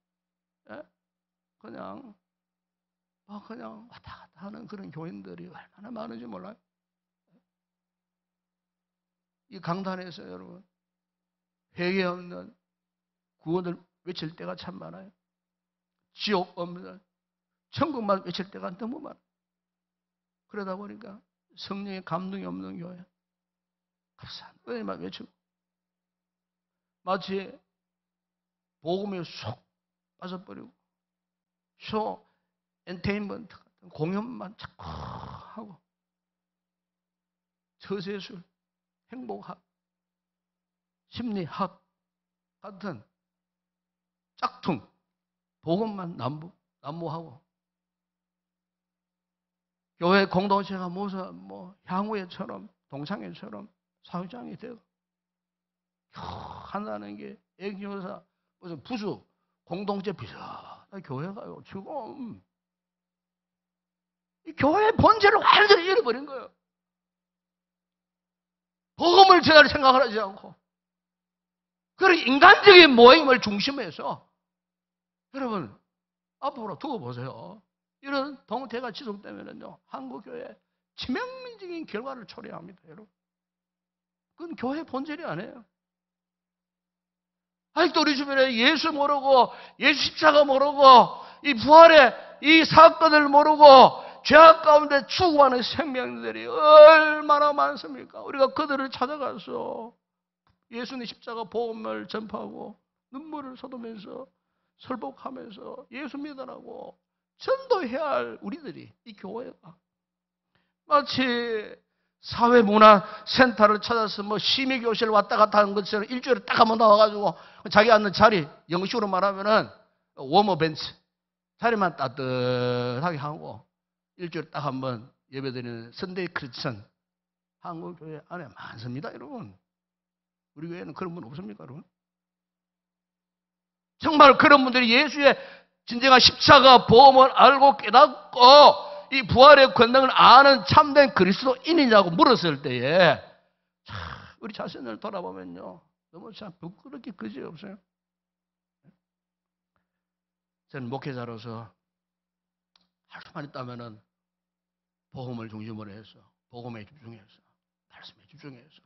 그냥 왔다 갔다 하는 그런 교인들이 얼마나 많은지 몰라요. 이 강단에서 여러분 회개 없는 구원을 외칠 때가 참 많아요. 지옥 없는 천국만 외칠 때가 너무 많아요. 그러다 보니까 성령의 감동이 없는 교회, 값싼 은혜만 외치고 마치 복음에 쏙 빠져버리고 쇼 엔테인먼트 같은 공연만 자꾸 하고 처세술, 행복학, 심리학 같은 짝퉁 복음만 난무하고 교회 공동체가 무슨 향후회처럼 동창회처럼 사회장이 되고 한다는 게 애기교사 무슨 부수 공동체 비슷하게 교회가요 지금 이 교회의 본질을 완전히 잃어버린 거예요. 복음을 제대로 생각을 하지 않고 그런 인간적인 모임을 중심해서 여러분 앞으로 두고 보세요. 이런 동태가 지속되면은요 한국교회 치명적인 결과를 초래합니다. 여러분 그건 교회 본질이 아니에요. 아직도 우리 주변에 예수 모르고 예수 십자가 모르고 이 부활의 이 사건을 모르고 죄악 가운데 죽어가는 생명들이 얼마나 많습니까? 우리가 그들을 찾아가서 예수님 십자가 복음을 전파하고 눈물을 쏟으면서 설복하면서 예수 믿으라고 전도해야 할 우리들이 이 교회가 마치 사회문화센터를 찾아서 심의교실 왔다 갔다 하는 것처럼 일주일에 딱 한번 나와가지고 자기 앉는 자리 영식으로 말하면은 워머 벤치 자리만 따뜻하게 하고 일주일에 딱 한번 예배드리는 선데이 크리스천 한국 교회 안에 많습니다. 여러분 우리 교회는 그런 분 없습니까? 여러분 정말 그런 분들이 예수의 진정한 십자가 복음을 알고 깨닫고 이 부활의 권능을 아는 참된 그리스도인이냐고 물었을 때에 우리 자신을 돌아보면요 너무 참 부끄럽게 그지없어요. 저는 목회자로서 할 수만 있다면은 복음을 중심으로 해서 복음에 집중해서 말씀에 집중해서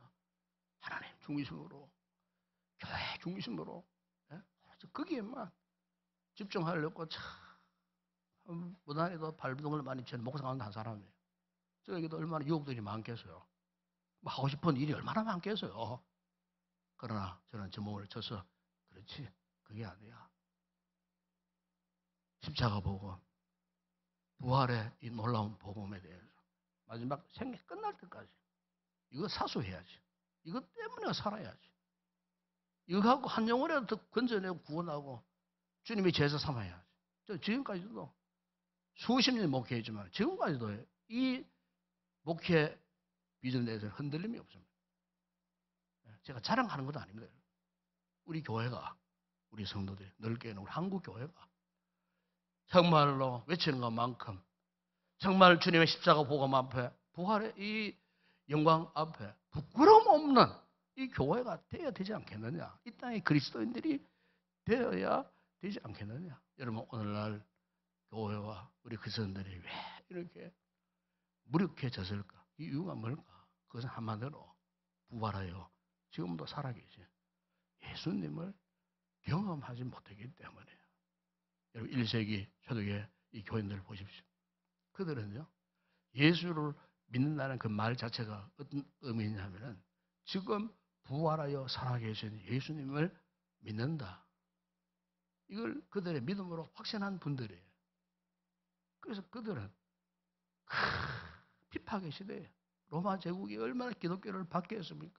하나님 중심으로 교회 중심으로 거기에만 집중하려고 참 무단에도 발버둥을 많이 친 목사하는 한 사람이에요. 저에게도 얼마나 유혹들이 많겠어요. 하고 싶은 일이 얼마나 많겠어요. 그러나 저는 제 몸을 쳐서 그렇지 그게 아니야. 십자가 복음 부활의 이 놀라운 복음에 대해서 마지막 생애 끝날 때까지 이거 사수해야지. 이것 때문에 살아야지. 이거 갖고 한 영혼이라도 더 건져내고 구원하고 주님의 제사 삼아야지. 저 지금까지도 수십 년 목회했지만 지금까지도 이 목회 비전에 대해서 흔들림이 없습니다. 제가 자랑하는 것도 아닙니다. 우리 교회가 우리 성도들이 넓게는 우리 한국 교회가 정말로 외치는 것만큼 정말 주님의 십자가 복음 앞에 부활의 이 영광 앞에 부끄러움 없는 이 교회가 되어야 되지 않겠느냐? 이 땅의 그리스도인들이 되어야 되지 않겠느냐? 여러분, 오늘날 교회와 우리 그리스도인들이 왜 이렇게 무력해졌을까? 이 이유가 뭘까? 그것은 한마디로 부활하여 지금도 살아계신 예수님을 경험하지 못했기 때문이에요. 여러분, 1세기 초대교회 이 교인들 보십시오. 그들은요, 예수를 믿는다는 그 말 자체가 어떤 의미냐면은 지금 부활하여 살아계신 예수님을 믿는다. 이걸 그들의 믿음으로 확신한 분들이에요. 그래서 그들은 핍박의 시대에 로마 제국이 얼마나 기독교를 받게 했습니까?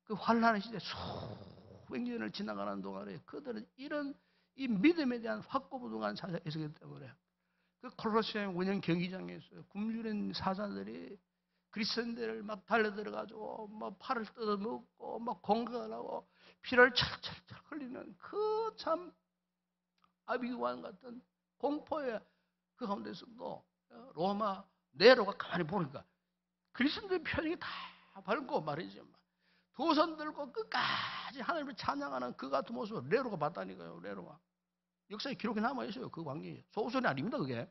그 환란의 시대 수백 년을 지나가는 동안에 그들은 이런 이 믿음에 대한 확고부동한 자세가 있었기 때문에 그 콜로세움 원형 경기장에서 굶주린 사자들이 그리스도인들을 막 달려들어가지고 막 팔을 뜯어먹고 막 공격을 하고 피를 철철철 흘리는 그 참 아비규환 같은 공포의 그 가운데서도 로마 네로가 가만히 보니까 그리스도인들의 표정이 다 밝고 말이죠. 두 손 들고 끝까지 하나님을 찬양하는 그 같은 모습을 네로가 봤다니까요. 네로가. 역사에 기록이 남아있어요. 그 광경이. 소설이 아닙니다. 그게.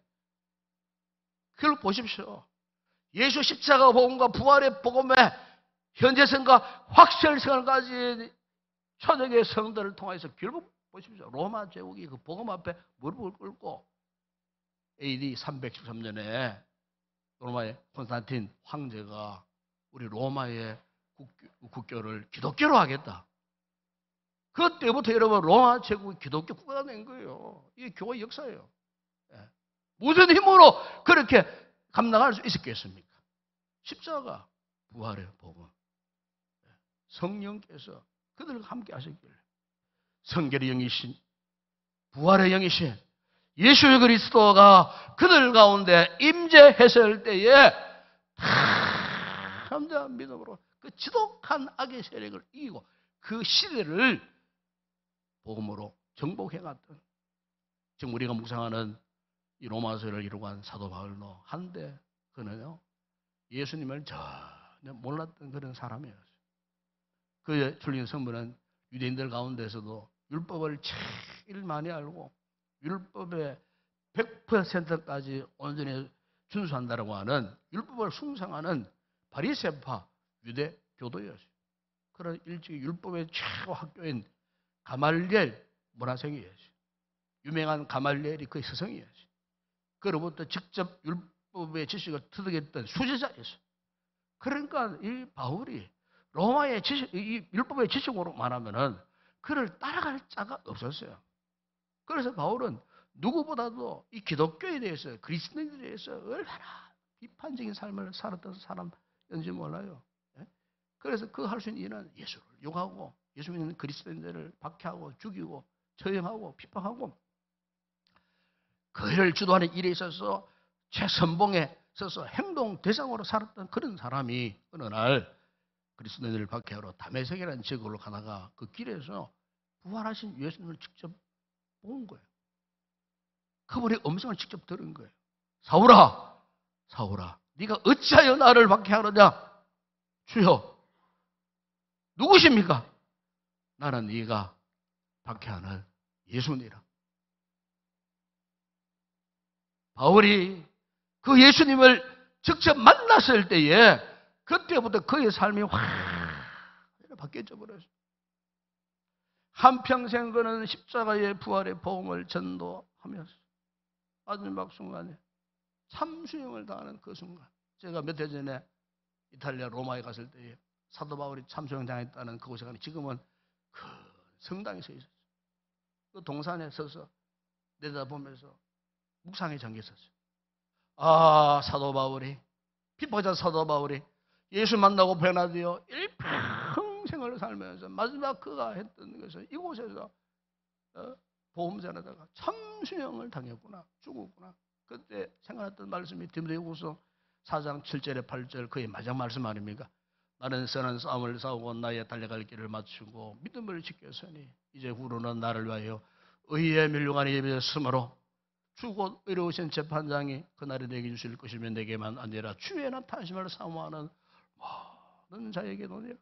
그걸 보십시오. 예수 십자가 복음과 부활의 복음의 현재성과 확실성까지 초대교회 성도를 통해서 결국 보십시오. 로마 제국이 그 복음 앞에 무릎을 꿇고 AD 313년에 로마의 콘스탄틴 황제가 우리 로마의 국교를 기독교로 하겠다. 그때부터 여러분 로마 제국이 기독교 국가가 된 거예요. 이게 교회 역사예요. 무슨 힘으로 그렇게 감당할 수 있었겠습니까? 십자가, 부활의 복음, 성령께서 그들과 함께 하셨길래 성결의 영이신, 부활의 영이신 예수 그리스도가 그들 가운데 임재했을 때에 다 믿음으로 그 지독한 악의 세력을 이기고 그 시대를 복음으로 정복해갔던, 지금 우리가 묵상하는 이 로마서를 이루고 사도 바울도 한데 그는요 예수님을 전혀 몰랐던 그런 사람이었어요. 그의 출린 성분은 유대인들 가운데서도 율법을 제일 많이 알고 율법의 100%까지 온전히 준수한다고 하는 율법을 숭상하는 바리새파 유대 교도였어요. 그런 일찍 율법의 최고 학교인 가말리엘 문화생이었어요. 유명한 가말리엘이 그의 스승이었어요. 그로부터 직접 율법의 지식을 터득했던 수제자였어요. 그러니까 이 바울이 로마의 지식, 이 율법의 지식으로 말하면은 그를 따라갈 자가 없었어요. 그래서 바울은 누구보다도 이 기독교에 대해서, 그리스도인들에 대해서 얼마나 비판적인 삶을 살았던 사람인지 몰라요. 그래서 그 할 수 있는 일은 예수를 욕하고 예수 믿는 그리스도인들을 박해하고 죽이고 처형하고 비판하고 그를 주도하는 일에 있어서 최선봉에 서서 행동 대상으로 살았던 그런 사람이 어느 날 그리스도인들을 박해하러 다메섹이라는 지역으로 가다가 그 길에서 부활하신 예수님을 직접 본 거예요. 그분의 음성을 직접 들은 거예요. 사울아, 사울아, 네가 어찌하여 나를 박해하느냐? 주여, 누구십니까? 나는 네가 박해하는 예수니라. 바울이 그 예수님을 직접 만났을 때에 그때부터 그의 삶이 확 바뀌어져 버렸어요. 한평생 그는 십자가의 부활의 복음을 전도하면서 마지막 순간에 참수형을 당하는 그 순간, 제가 몇 해 전에 이탈리아 로마에 갔을 때에 사도 바울이 참수형 당했다는 그곳에 가니 지금은 그 성당에 서 있었어요. 그 동산에 서서 내다보면서 묵상에 잠겼었어요. 아, 사도 바울이, 핍박자 사도 바울이 예수 만나고 변화되어 일평생을 살면서 마지막 그가 했던 것은 이곳에서 복음 전하다가 참수형을 당했구나, 죽었구나. 그때 생각했던 말씀이 디모데후서 4장 7절에 8절 그의 마지막 말씀 아닙니까? 나는 선한 싸움을 싸우고 나의 달려갈 길을 맞추고 믿음을 지켰으니 이제 후로는 나를 위하여 의의 멸류관에 예비되었으므로 주곧 의로우신 재판장이 그날에 내게 주실 것이면 내게만 아니라 주의 나타나심을 사모하는 모든 자에게 논이라.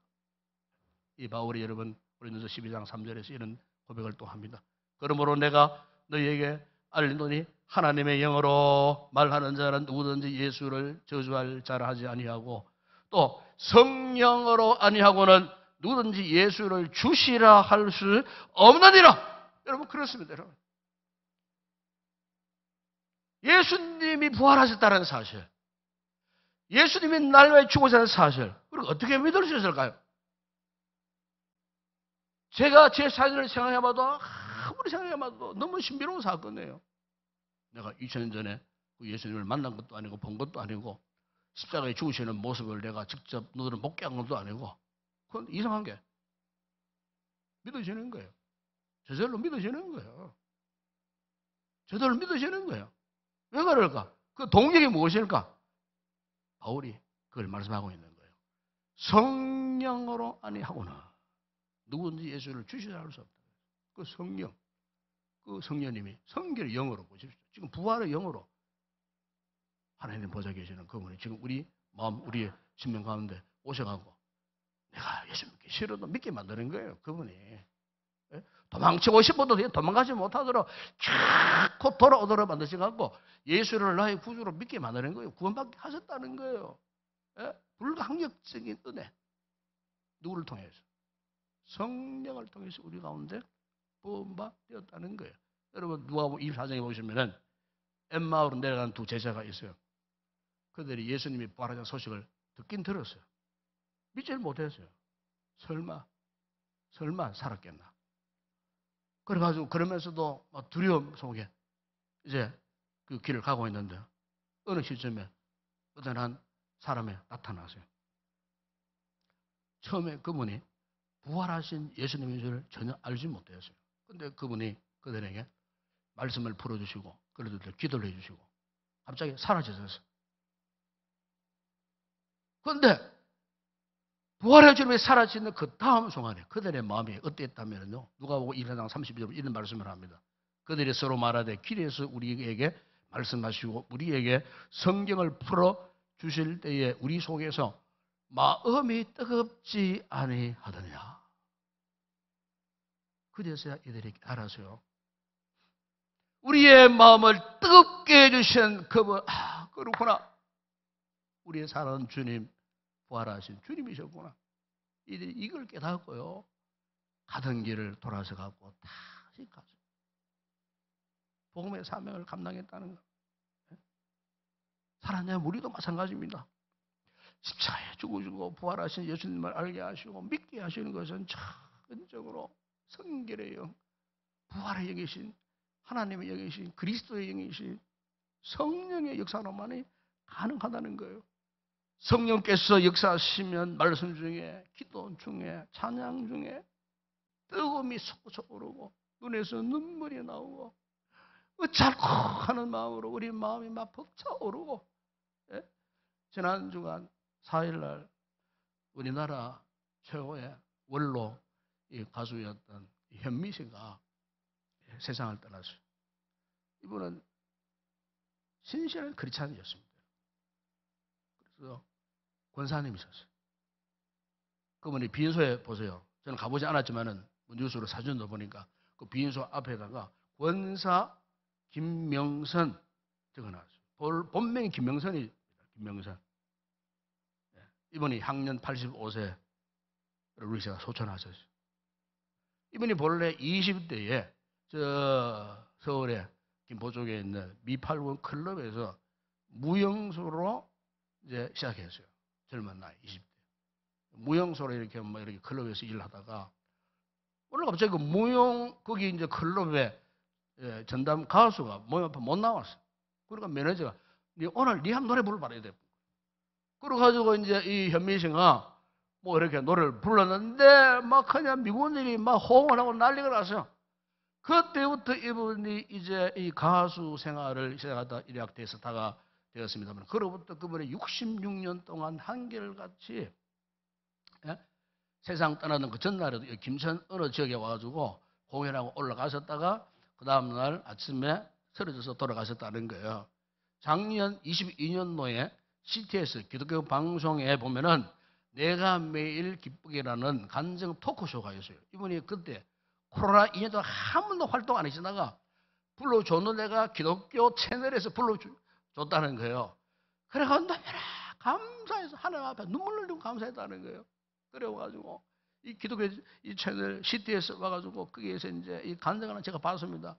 이 바울이 여러분 고린도서 12장 3절에서 이런 고백을 또 합니다. 그러므로 내가 너희에게 알리노니 하나님의 영으로 말하는 자는 누구든지 예수를 저주할 자라 하지 아니하고 또 성령으로 아니하고는 누구든지 예수를 주시라 할 수 없느니라. 여러분 그렇습니다. 여러분. 예수님이 부활하셨다는 사실, 예수님이 날 위해 죽으셨다는 사실, 우리가 어떻게 믿을 수 있을까요? 제가 제 사진을 생각해봐도 아무리 생각해봐도 너무 신비로운 사건이에요. 내가 2000년 전에 그 예수님을 만난 것도 아니고 본 것도 아니고 십자가에 죽으시는 모습을 내가 직접 눈으로 목격한 것도 아니고 그건 이상한 게 믿어지는 거예요. 저절로 믿어지는 거예요. 저절로 믿어지는 거예요. 왜 그럴까? 그 동력이 무엇일까? 바울이 그걸 말씀하고 있는 거예요. 성령으로 아니하거나 누구든지 예수를 주시라 할 수 없다. 그 성령, 그 성령님이 성결의 영으로 보십시오. 지금 부활의 영으로 하나님 보좌 계시는 그분이 지금 우리 마음, 우리의 심령 가운데 오셔가고 내가 예수 믿기 싫어도 믿게 만드는 거예요. 그분이. 도망치고 싶어도 도망가지 못하도록 쫙 돌아오도록 만드셔갖고 예수를 나의 구주로 믿게 만드는 거예요. 구원받게 하셨다는 거예요. 불가항력적인 은혜. 누구를 통해서? 성령을 통해서 우리 가운데 부음받되었다는 거예요. 여러분 누가복음 24장에 보시면은 엠마오로 내려간 두 제자가 있어요. 그들이 예수님이 부활하신 소식을 듣긴 들었어요. 믿질 못했어요. 설마 살았겠나? 그래가지고 그러면서도 막 두려움 속에 이제 그 길을 가고 있는데 어느 시점에 어떤 한 사람이 나타나세요. 처음에 그분이 부활하신 예수님인 줄 전혀 알지 못했어요. 근데 그분이 그들에게 말씀을 풀어주시고 그들에게 기도를 해주시고 갑자기 사라졌어요. 그런데 부활의 주님이 사라지는 그 다음 순간에 그들의 마음이 어땠다면요? 누가복음 1장 32절 이런 말씀을 합니다. 그들이 서로 말하되 길에서 우리에게 말씀하시고 우리에게 성경을 풀어 주실 때에 우리 속에서 마음이 뜨겁지 아니하더냐. 그제서야 이들이 알았어요. 우리의 마음을 뜨겁게 해주신 그분, 그렇구나. 우리의 사랑하는 주님, 부활하신 주님이셨구나. 이들이 이걸 깨닫고요. 가던 길을 돌아서 가고 다시 가죠. 복음의 사명을 감당했다는 것. 살았냐면 우리도 마찬가지입니다. 십자가에 죽으시고 부활하신 예수님을 알게 하시고 믿게 하시는 것은 전적으로 성결의 영, 부활의 영이신 하나님의 영이신 그리스도의 영이신 성령의 역사로만이 가능하다는 거예요. 성령께서 역사하시면 말씀 중에 기도 중에 찬양 중에 뜨거움이 솟아오르고 눈에서 눈물이 나오고 어쩌고 하는 마음으로 우리 마음이 막 벅차오르고 지난 주간 4일날 우리나라 최고의 원로 가수였던 현미 씨가 세상을 떠났어요. 이분은 신실한 크리스찬이었습니다. 그래서 권사님이셨어요. 그분이 비인소에 보세요. 저는 가보지 않았지만은 뉴스로 사진도 보니까 그 비인소 앞에다가 권사 김명선 적어놨어요. 본명이 김명선입니다. 김명선. 이분이 향년 85세 우리 제가 소천하셨어요. 이분이 본래 20대에 저 서울에 김포 쪽에 있는 미팔군 클럽에서 무용수로 이제 시작했어요. 젊은 나이 20대. 무용수로 이렇게 클럽에서 일을 하다가 오늘 갑자기 그 무용 거기 이제 클럽에 전담 가수가 모임 앞에 못 나왔어. 그러니까 매니저가 오늘 네 한 노래 불러봐야 돼. 그래가지고 이제 이 현미 씨가 뭐 이렇게 노래를 불렀는데 막 그냥 미군들이 막 호응을 하고 난리가 났어요. 그때부터 이분이 이제 이 가수 생활을 시작하다 일약대에서다가 되었습니다만 그로부터 그분이 66년 동안 한결같이 세상 떠나는 그 전날에도 김천 어느 지역에 와가지고 공연하고 올라가셨다가 그 다음날 아침에 쓰러져서 돌아가셨다는 거예요. 작년 22년도에 CTS 기독교 방송에 보면은 내가 매일 기쁘게라는 간증 토크쇼가 있어요. 이분이 그때 코로나 2년 동안 한 번도 활동 안 하시다가 불러줬는 내가 기독교 채널에서 불러줬다는 거예요. 그래가 너무나 감사해서 하나님 앞에 눈물 흘리고 감사했다는 거예요. 그래가지고 이 기독교 이 채널 CTS 와가지고 거기에서 이제 이 간증을 제가 봤습니다.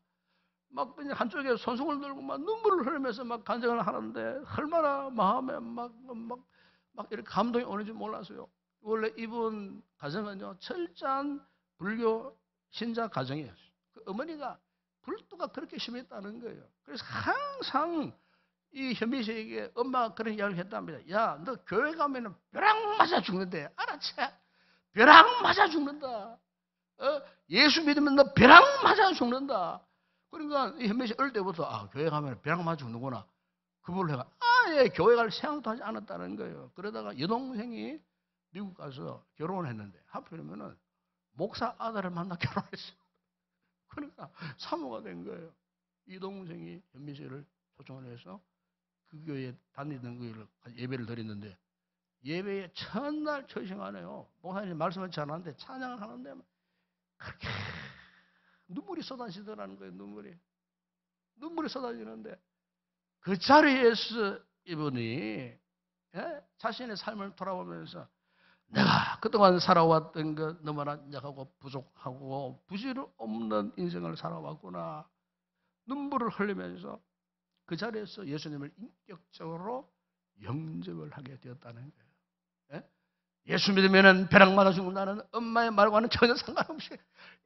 막 그냥 한쪽에 손수건을 들고 막 눈물을 흘리면서 막 간증을 하는데 얼마나 마음에 막 이렇게 감동이 오는지 몰랐어요. 원래 이분 가정은요 철저한 불교 신자 가정이에요. 그 어머니가 불도가 그렇게 심했다는 거예요. 그래서 항상 이 현미 씨에게 엄마가 그런 이야기를 했답니다. 야, 너 교회 가면은 벼락 맞아 죽는데 알았지? 벼락 맞아 죽는다. 예수 믿으면 너 벼락 맞아 죽는다. 그러니까 이 현미 씨 어릴 때부터 교회 가면 벼락 맞아 죽는구나. 그걸 내가 아예 교회 갈 생각도 하지 않았다는 거예요. 그러다가 여동생이 미국 가서 결혼을 했는데 하필이면은 목사 아들을 만나 결혼했어요. 그러니까 사모가 된 거예요. 이 동생이 현미 씨를 초청을 해서 그 교회에 다니던 교회를 예배를 드렸는데 예배의 첫날 첫 시간에요. 목사님 말씀을 잘 하는데 찬양을 하는데 그렇게 눈물이 쏟아지더라는 거예요. 눈물이 쏟아지는데 그 자리에서 이분이 자신의 삶을 돌아보면서 내가 그동안 살아왔던 것 너무나 약하고 부족하고 부질 없는 인생을 살아왔구나. 눈물을 흘리면서 그 자리에서 예수님을 인격적으로 영접을 하게 되었다는 거예요. 예수 믿으면 벼락 맞아 죽는다는 엄마의 말과는 전혀 상관없이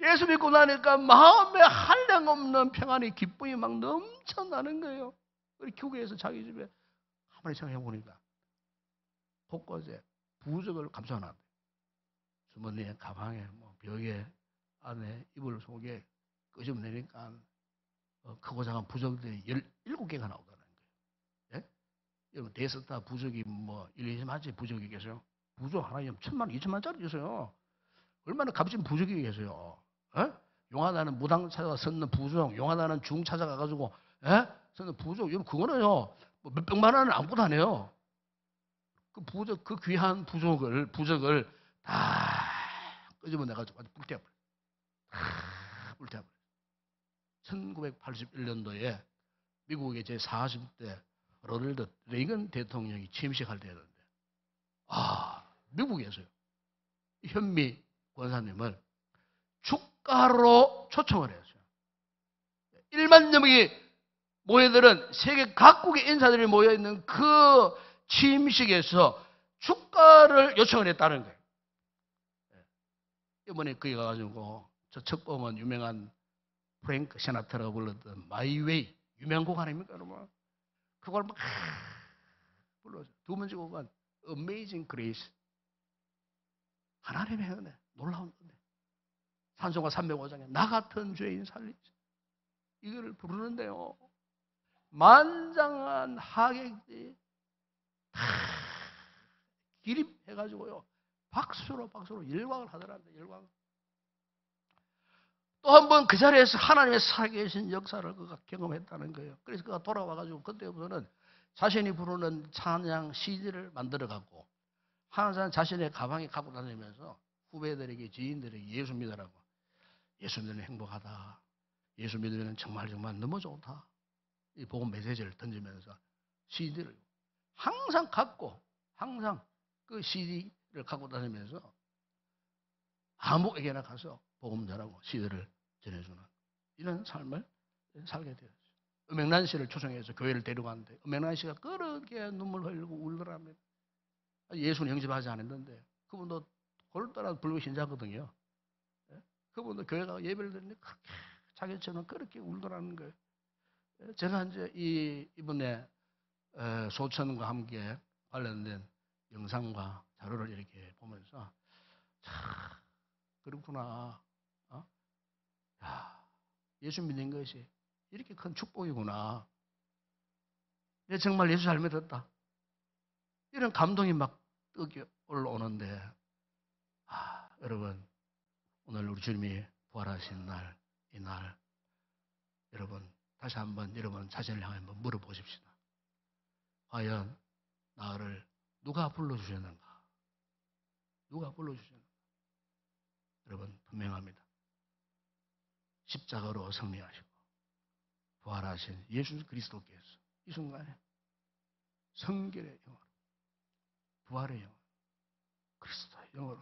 예수 믿고 나니까 마음에 한량없는 평안이 기쁨이 막 넘쳐나는 거예요. 우리 교회에서 자기 집에 가만히 생각해 보니까 곳곳에 부적을 감춰놨대. 주머니에, 가방에, 벽에, 안에, 이불 속에 끄집어 내니까 크고 작은 부적들이 17개가 나오더라는 거예요. 예? 여러분, 대스타 부적이 1, 2만짜리 부적이 계세요? 부적 하나에 1,000만, 2,000만짜리 있어요. 얼마나 값진 부적이 계세요. 용하다는 무당 찾아가 썼는 부적, 용하다는 중 찾아가가지고, 썼는 부적, 그거는요, 몇백만 원은 아무것도 안 해요. 그 부적, 그 귀한 부적을 다 끄집어내가지고 불태워버려. 불태워버려. 1981년도에 미국의 제40대 로널드 레이건 대통령이 취임식할 때였는데, 미국에서요. 현미 권사님을 축가로 초청을 했어요. 1만 명이 모여들은 세계 각국의 인사들이 모여있는 그 취임식에서 축가를 요청을 했다는 거예요. 이번에 거기 가가지고 저 첫 곡은 유명한 프랭크 시나트라가 불렀던 마이 웨이 유명한 곡 아닙니까 여러분? 그걸 막 불러줘. 두 번째 곡은 Amazing Grace 하나님의 은혜 놀라운 은혜 찬송가 305장에 나 같은 죄인 살리지 이거를 부르는데요. 만장한 하객들이 다 기립해가지고요. 박수로 열광을 하더랍니다. 열광. 또 한 번 그 자리에서 하나님의 살아계신 역사를 그가 경험했다는 거예요. 그래서 그가 돌아와가지고 그때부터는 자신이 부르는 찬양 CD를 만들어갖고 항상 자신의 가방에 갖고 다니면서 후배들에게 지인들에게 예수 믿으라고 예수 믿으면 행복하다. 예수 믿으면 정말 너무 좋다. 이 복음 메시지를 던지면서 CD를 항상 갖고 항상 그 CD를 갖고 다니면서 아무에게나 가서 복음 전하고 CD를 전해주는 이런 삶을 살게 되었어요. 음행란 씨를 초청해서 교회를 데려갔는데 음행란 씨가 그렇게 눈물 흘리고 울더랍니다. 예수는 영접하지 않았는데 그분도 골똘한 불교 신자거든요. 그분도 교회 가서 예배를 드리는데 그렇게 자기처럼 그렇게 울더라는 거예요. 제가 이제 이분의 소천과 함께 관련된 영상과 자료를 이렇게 보면서 참 그렇구나. 예수 믿는 것이 이렇게 큰 축복이구나. 내 정말 예수 잘 믿었다. 이런 감동이 막 뜨게 올라오는데 여러분 오늘 우리 주님이 부활하신 날, 이 날 여러분 다시 한번 여러분 자신을 향해 한번 물어보십시다. 과연 나를 누가 불러주셨는가? 누가 불러주셨나? 여러분 분명합니다. 십자가로 승리하시고 부활하신 예수 그리스도께서 이 순간에 성결의 영으로, 부활의 영으로, 그리스도의 영으로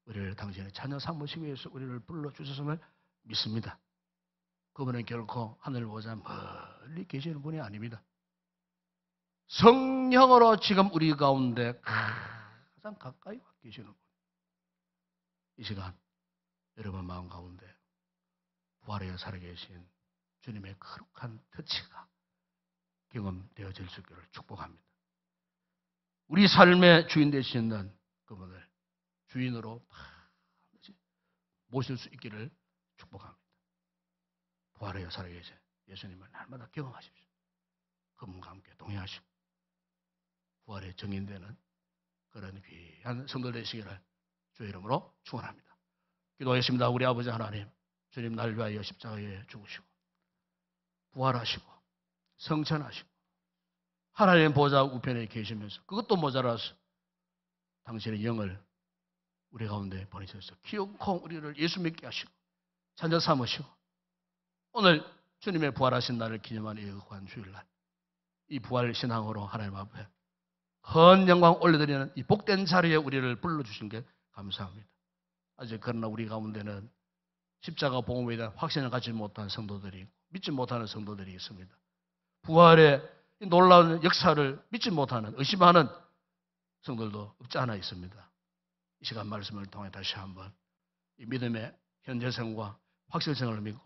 우리를 당신의 자녀 삼으시기 위해서 우리를 불러주셨음을 믿습니다. 그분은 결코 하늘보다 멀리 계시는 분이 아닙니다. 성령으로 지금 우리 가운데 가장 가까이 와 계시는 분. 이 시간 여러분 마음 가운데 부활하여 살아계신 주님의 거룩한 터치가 경험되어질 수 있기를 축복합니다. 우리 삶의 주인 되시는 그분을 주인으로 반드시 모실 수 있기를 축복합니다. 부활하여 살아계신 예수님을 날마다 경험하십시오. 그분과 함께 동행하시고 부활의 증인되는 그런 귀한 성도 되시기를 주의 이름으로 축원합니다. 기도하겠습니다. 우리 아버지 하나님, 주님 날 위하여 십자가에 죽으시고 부활하시고 성천하시고 하나님 보좌 우편에 계시면서 그것도 모자라서 당신의 영을 우리 가운데 보내셔서 기어코 우리를 예수 믿게 하시고 자녀 삼으시고 오늘 주님의 부활하신 날을 기념하는 이 거룩한 주일날 이 부활 신앙으로 하나님 앞에 헌 영광 올려드리는 이 복된 자리에 우리를 불러주신 게 감사합니다. 아직 그러나 우리 가운데는 십자가 복음에 대한 확신을 갖지 못한 성도들이 믿지 못하는 성도들이 있습니다. 부활의 놀라운 역사를 믿지 못하는 의심하는 성도들도 없지 않아 있습니다. 이 시간 말씀을 통해 다시 한번 이 믿음의 현재성과 확실성을 믿고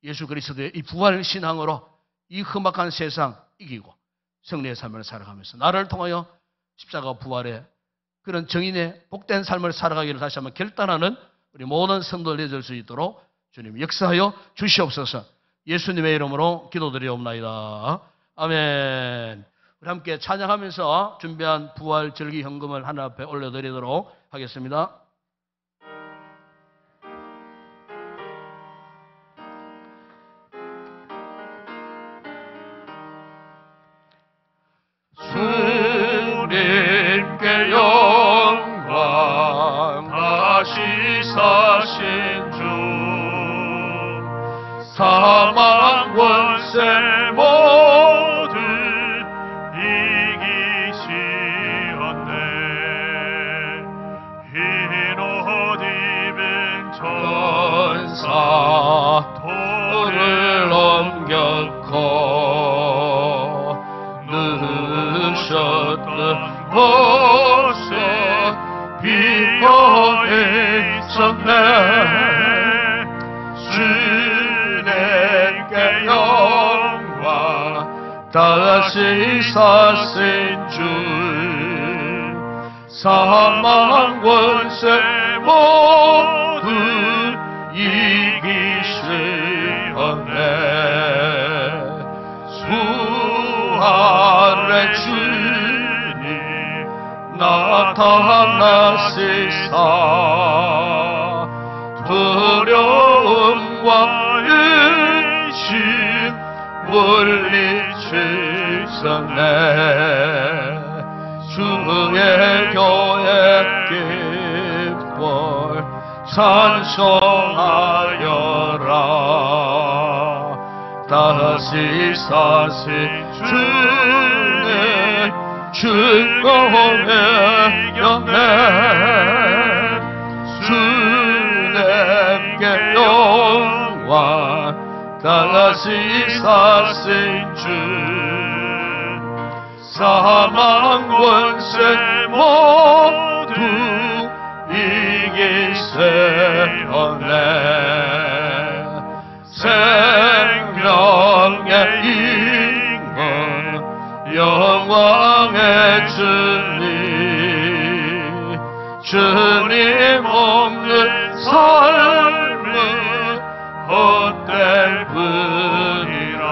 예수 그리스도의 이 부활 신앙으로 이 험악한 세상 이기고 승리의 삶을 살아가면서 나를 통하여 십자가 부활의 그런 정인의 복된 삶을 살아가기를 다시 한번 결단하는 우리 모든 성도들 되어질 수 있도록 주님 역사하여 주시옵소서. 예수님의 이름으로 기도드리옵나이다. 아멘. 우리 함께 찬양하면서 준비한 부활 절기 현금을 하나 앞에 올려드리도록 하겠습니다. 주님께 영광 다시 사신 주 사망 권세 모두 이기시었네. 흰 옷 입은 전사 돌을 넘겼고 누셨던 곳에 비어 있었네. 주님께 영광 다시 사신 주 사망 권세 모두 이기시었네. 부활의 주님 나타나시사 두려움과 의심 물리치셨네. 주의 교회 기쁨 찬송하여라. 다시 사신 주님 즐거움에 이겼네. 주님께 영광 다시 사신 주 사망 권세 모두 이기세었네. 생명의 임금 영광의 주님 주님 없는 삶은 헛될 뿐이라.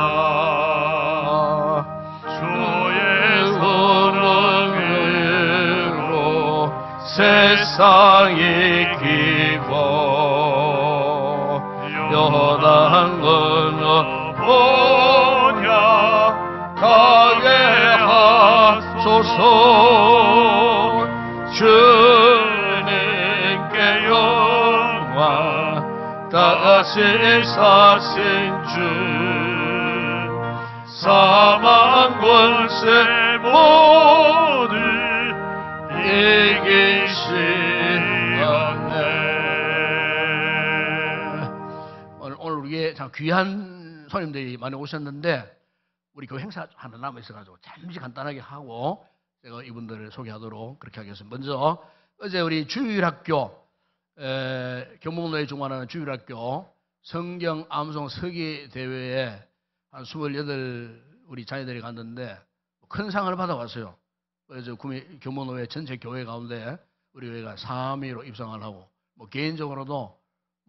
주의 은혜로 세상이 기고 연한 은혜 보냐 가게 하소서. 주 제사신 주 사망 권세 모두 이기시었네. 오늘 우리에게 참 귀한 손님들이 많이 오셨는데 우리 교회 행사 하나 남아 있어가지고 잠시 간단하게 하고 제가 이분들을 소개하도록 그렇게 하겠습니다. 먼저 어제 우리 주일학교 경북노회 중만하는 주일학교 성경 암송 서기 대회에 한 28 우리 자녀들이 갔는데 큰 상을 받아왔어요. 그래서 경북노회 전체 교회 가운데 우리 교회가 3위로 입상을 하고 개인적으로도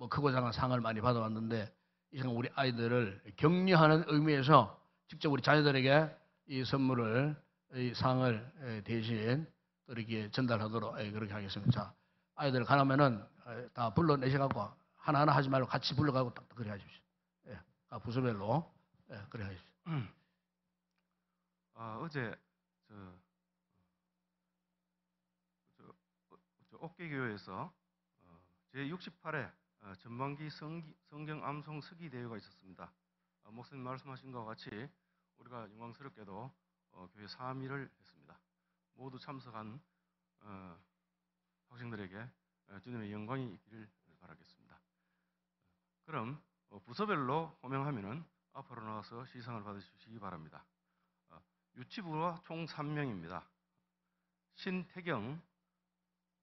크고 작은 상을 많이 받아왔는데 이 시간 우리 아이들을 격려하는 의미에서 직접 우리 자녀들에게 이 선물을 이 상을 대신 이렇게 전달하도록 그렇게 하겠습니다. 자, 아이들 가면은 다 불러내셔갖고 하나하나 하지 말고 같이 불러가고 딱 그래 하십시오. 예, 부서별로 그래 하십시오. 어제 옥계교회에서 제68회 전반기 성경 암송 서기 대회가 있었습니다. 목사님 말씀하신 것과 같이 우리가 영광스럽게도 교회 3위를 했습니다. 모두 참석한 학생들에게 주님의 영광이 있기를 바라겠습니다. 그럼 부서별로 호명하면은 앞으로 나와서 시상을 받으시기 바랍니다. 유치부와 총 3명입니다. 신태경,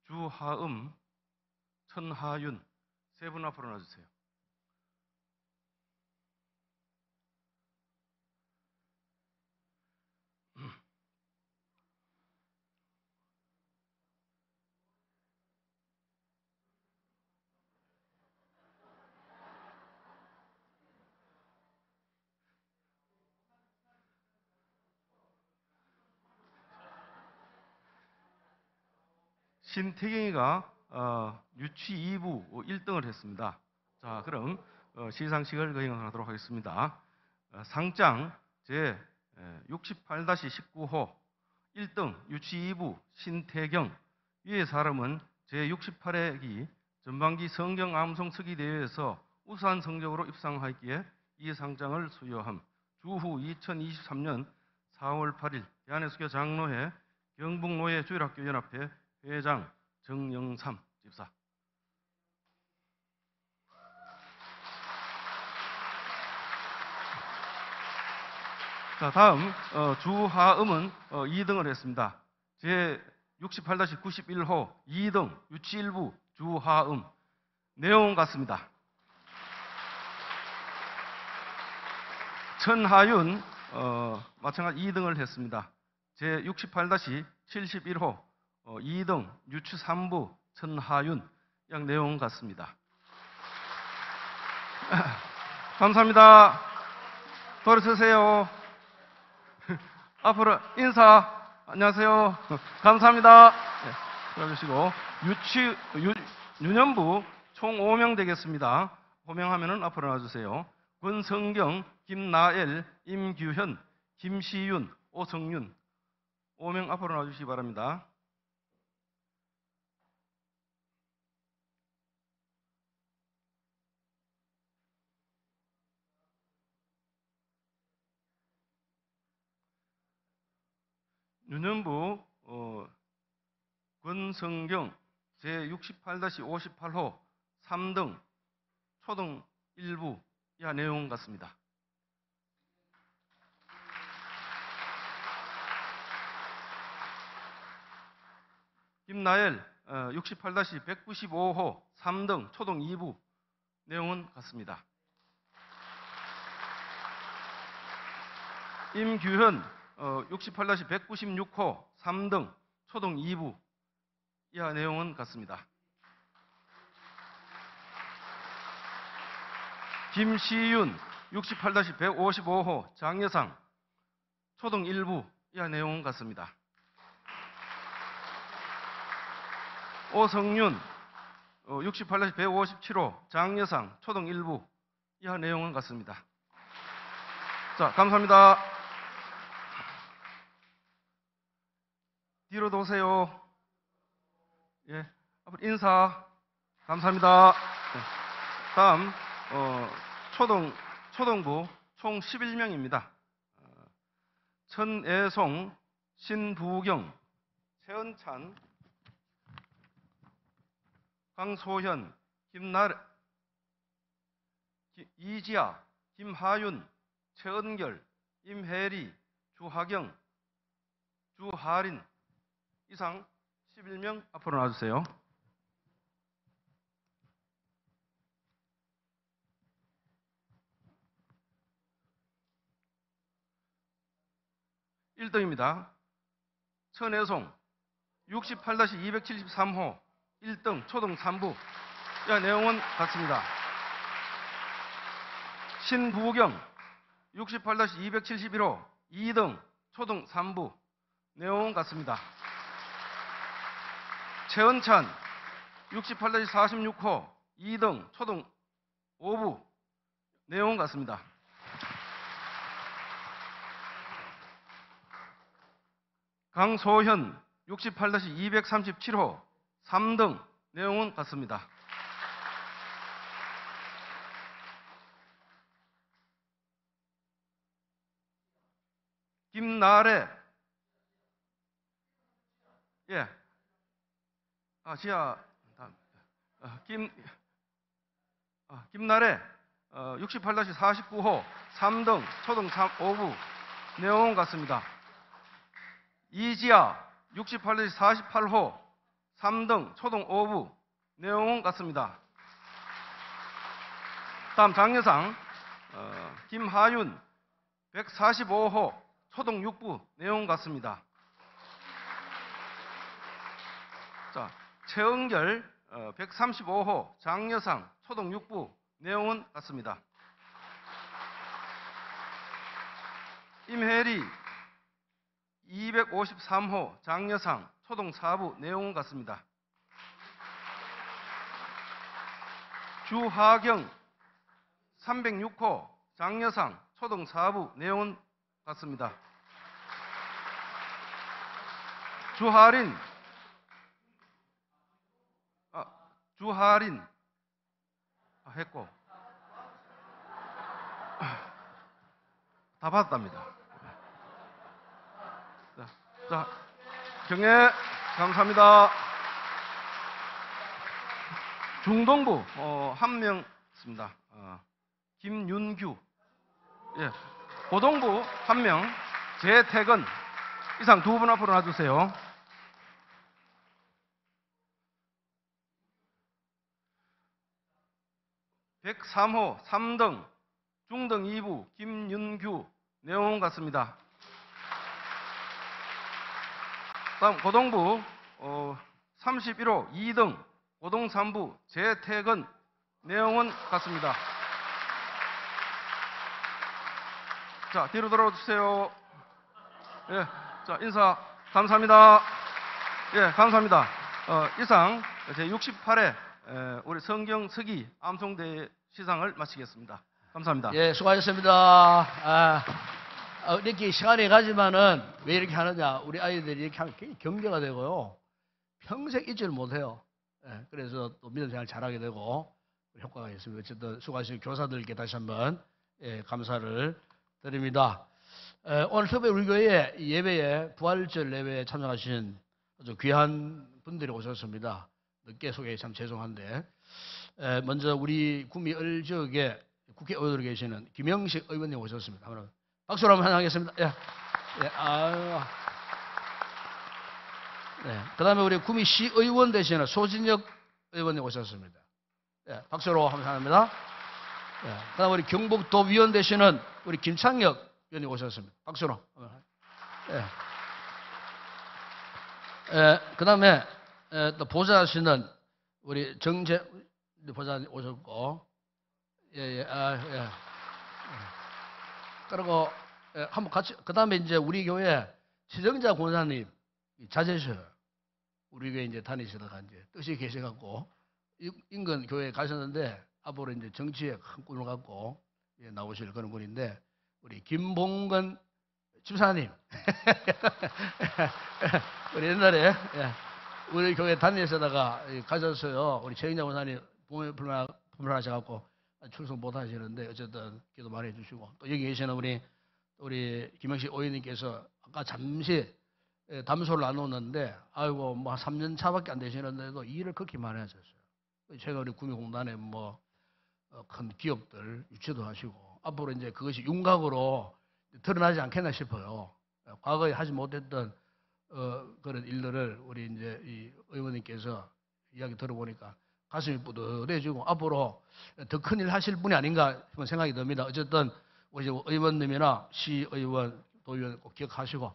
주하음, 천하윤 세 분 앞으로 나와주세요. 신태경이가 유치 2부 1등을 했습니다. 자, 그럼 시상식을 거행하도록 하겠습니다. 상장 제68-19호 1등 유치 2부 신태경 위의 사람은 제68회기 전반기 성경 암송 서기 대회에서 우수한 성적으로 입상하였기에 이 상장을 수여함. 주후 2023년 4월 8일 대한예수교 장로회 경북노회 주일학교 연합회 회장 정영삼 집사. 자, 다음 주하음은 2등을 했습니다. 제68-91호 2등 유치 1부 주하음. 내용 같습니다. 천하윤 마찬가지 2등을 했습니다. 제68-71호 2등 유치 3부 천하윤 양 내용 같습니다. 감사합니다. 돌아서세요. 앞으로 인사. 안녕하세요. 감사합니다. 들어주시고 유년부 총 5명 되겠습니다. 호명하면은 앞으로 나와주세요. 권성경, 김나엘, 임규현, 김시윤, 오성윤 5명 앞으로 나와주시기 바랍니다. 유년부 권성경 제68-58호 3등 초등 1부 이하 내용 같습니다. 김나엘 68-195호 3등 초등 2부 내용은 같습니다. 임규현 68-196호 3등 초등 2부 이하 내용은 같습니다. 김시윤 68-155호 장여상 초등 1부 이하 내용은 같습니다. 오성윤 68-157호 장여상 초등 1부 이하 내용은 같습니다. 자, 감사합니다. 뒤로 도세요. 예, 앞으로 인사. 감사합니다. 네. 다음 초동부 총 11명입니다. 천애송, 신부경, 최은찬, 강소현, 김나래, 이지아, 김하윤, 최은결, 임혜리, 주하경, 주하린 이상 11명 앞으로 나와주세요. (1등입니다) 천혜송 68-273호 1등 초등 3부. 내용은 같습니다. 신부경 68-271호 2등 초등 3부. 내용은 같습니다. 최은찬 68-46호 2등 초등 5부. 내용은 같습니다. 강소현 68-237호 3등. 내용은 같습니다. 김나래, 김나래 68-49호 3등 초등 5부. 내용은 같습니다. 이지아 68-48호 3등 초등 5부. 내용은 같습니다. 다음 장려상 김하윤 145호 초등 6부. 내용 같습니다. 최은결 135호 장려상 초등 6부. 내용은 같습니다. 임혜리 253호 장려상 초등 4부. 내용은 같습니다. 주하경 306호 장려상 초등 4부. 내용은 같습니다. 주하린 했고 다 받았답니다. 자, 경례 감사합니다. 중동부 한 명 있습니다. 김윤규. 고동부 한 명 재택은 이상 두 분 앞으로 놔주세요. (103호) 3등 중등 2부 김윤규. 내용은 같습니다. 다음 고동부 31호 2등 고동 3부 재택은. 내용은 같습니다. 자, 뒤로 돌아와 주세요. 자, 인사 감사합니다. 감사합니다. 이상 제68회 우리 성경 서기 암송대 시상을 마치겠습니다. 감사합니다. 수고하셨습니다. 이렇게 시간이 가지만은 왜 이렇게 하느냐. 우리 아이들이 이렇게 하면 굉장히 경계가 되고요. 평생 잊지를 못해요. 그래서 또 믿음생활 잘하게 되고 효과가 있습니다. 어쨌든 수고하신 교사들께 다시 한번 감사를 드립니다. 오늘 특별히 우리 교회 예배에 부활절 예배에 참석하신 아주 귀한 분들이 오셨습니다. 늦게 소개 참 죄송한데 먼저 우리 구미 을지역에 국회의원으로 계시는 김영식 의원님 오셨습니다. 한번 박수로 한번 환영하겠습니다. 그다음에 우리 구미 시의원 되시는 소진혁 의원님 오셨습니다. 박수로 한번 환영합니다. 그다음 우리 경북도위원 되시는 우리 김창혁 의원님 오셨습니다. 박수로. 그다음에 또 보좌하시는 우리 정재 보좌님 오셨고, 그리고 한번 같이 그다음에 이제 우리 교회 시정자 권사님 자제셔요. 우리 교회 이제 다니시다가 이제 뜻이 계셔갖고 인근 교회에 가셨는데 앞으로 이제 정치에 큰 꿈을 갖고 나오실 그런 분인데 우리 김봉건 집사님 우리 옛날에 우리 교회 다니시다가 가셨어요. 우리 최영자 권사님 불편하셔갖고 출석 못 하시는데 어쨌든 기도 많이 해주시고 또 여기 계시는 우리 김영식 의원님께서 아까 잠시 담소를 나눴는데 아이고 뭐 3년 차밖에 안 되시는데도 일을 그렇게 많이 하셨어요. 제가 우리 구미공단에 뭐 큰 기업들 유치도 하시고 앞으로 이제 그것이 윤곽으로 드러나지 않겠나 싶어요. 과거에 하지 못했던 그런 일들을 우리 이제 이 의원님께서 이야기 들어보니까 가슴이 뿌듯해지고 앞으로 더 큰 일 하실 분이 아닌가 싶은 생각이 듭니다. 어쨌든 우리 의원님이나 시의원, 도의원 꼭 기억하시고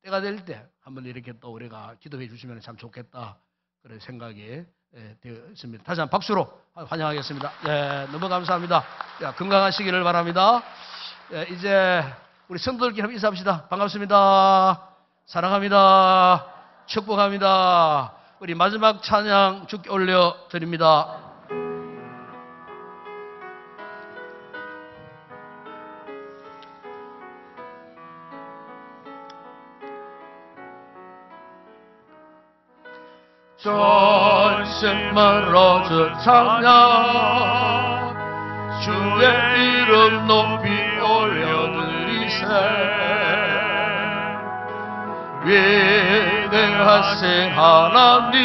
때가 될 때 한번 이렇게 또 우리가 기도해 주시면 참 좋겠다 그런 생각이 되었습니다. 다시 한번 박수로 환영하겠습니다. 예, 너무 감사합니다. 야, 건강하시기를 바랍니다. 예, 이제 우리 성도들끼리 한번 인사합시다. 반갑습니다. 사랑합니다. 축복합니다. 우리 마지막 찬양 주께 올려드립니다. 전심으로 주 찬양 주의 이름 높이 올려드리세 위대하신 하나님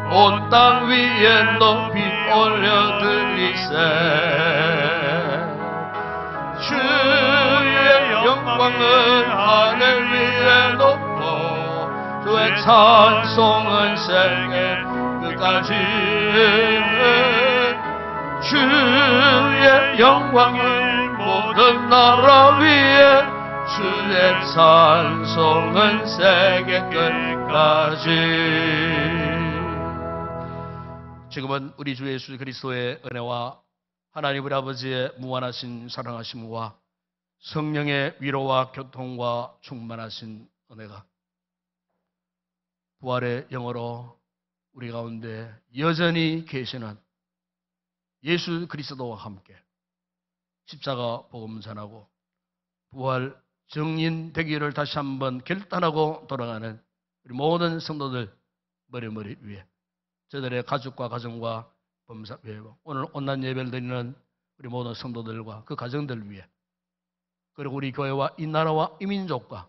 온 땅 위에 높이 올려드리세 주의 영광은 하늘 위에 높고 주의 찬송은 세계 끝까지 주의 영광은 모든 나라 위에 주의 찬송은 세계 끝까지. 지금은 우리 주 예수 그리스도의 은혜와 하나님 우리 아버지의 무한하신 사랑하심과 성령의 위로와 교통과 충만하신 은혜가 부활의 영으로 우리 가운데 여전히 계시는 예수 그리스도와 함께 십자가 복음 전하고 부활 정인 되기를 다시 한번 결단하고 돌아가는 우리 모든 성도들 머리 위에 저들의 가족과 가정과 범사 외고 오늘 온난 예배를 드리는 우리 모든 성도들과 그 가정들 위에 그리고 우리 교회와 이 나라와 이 민족과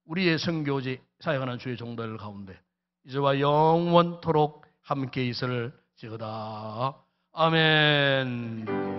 우리의 선교지 사역하는 주의 종들 가운데 이제와 영원토록 함께 있을지어다. 아멘.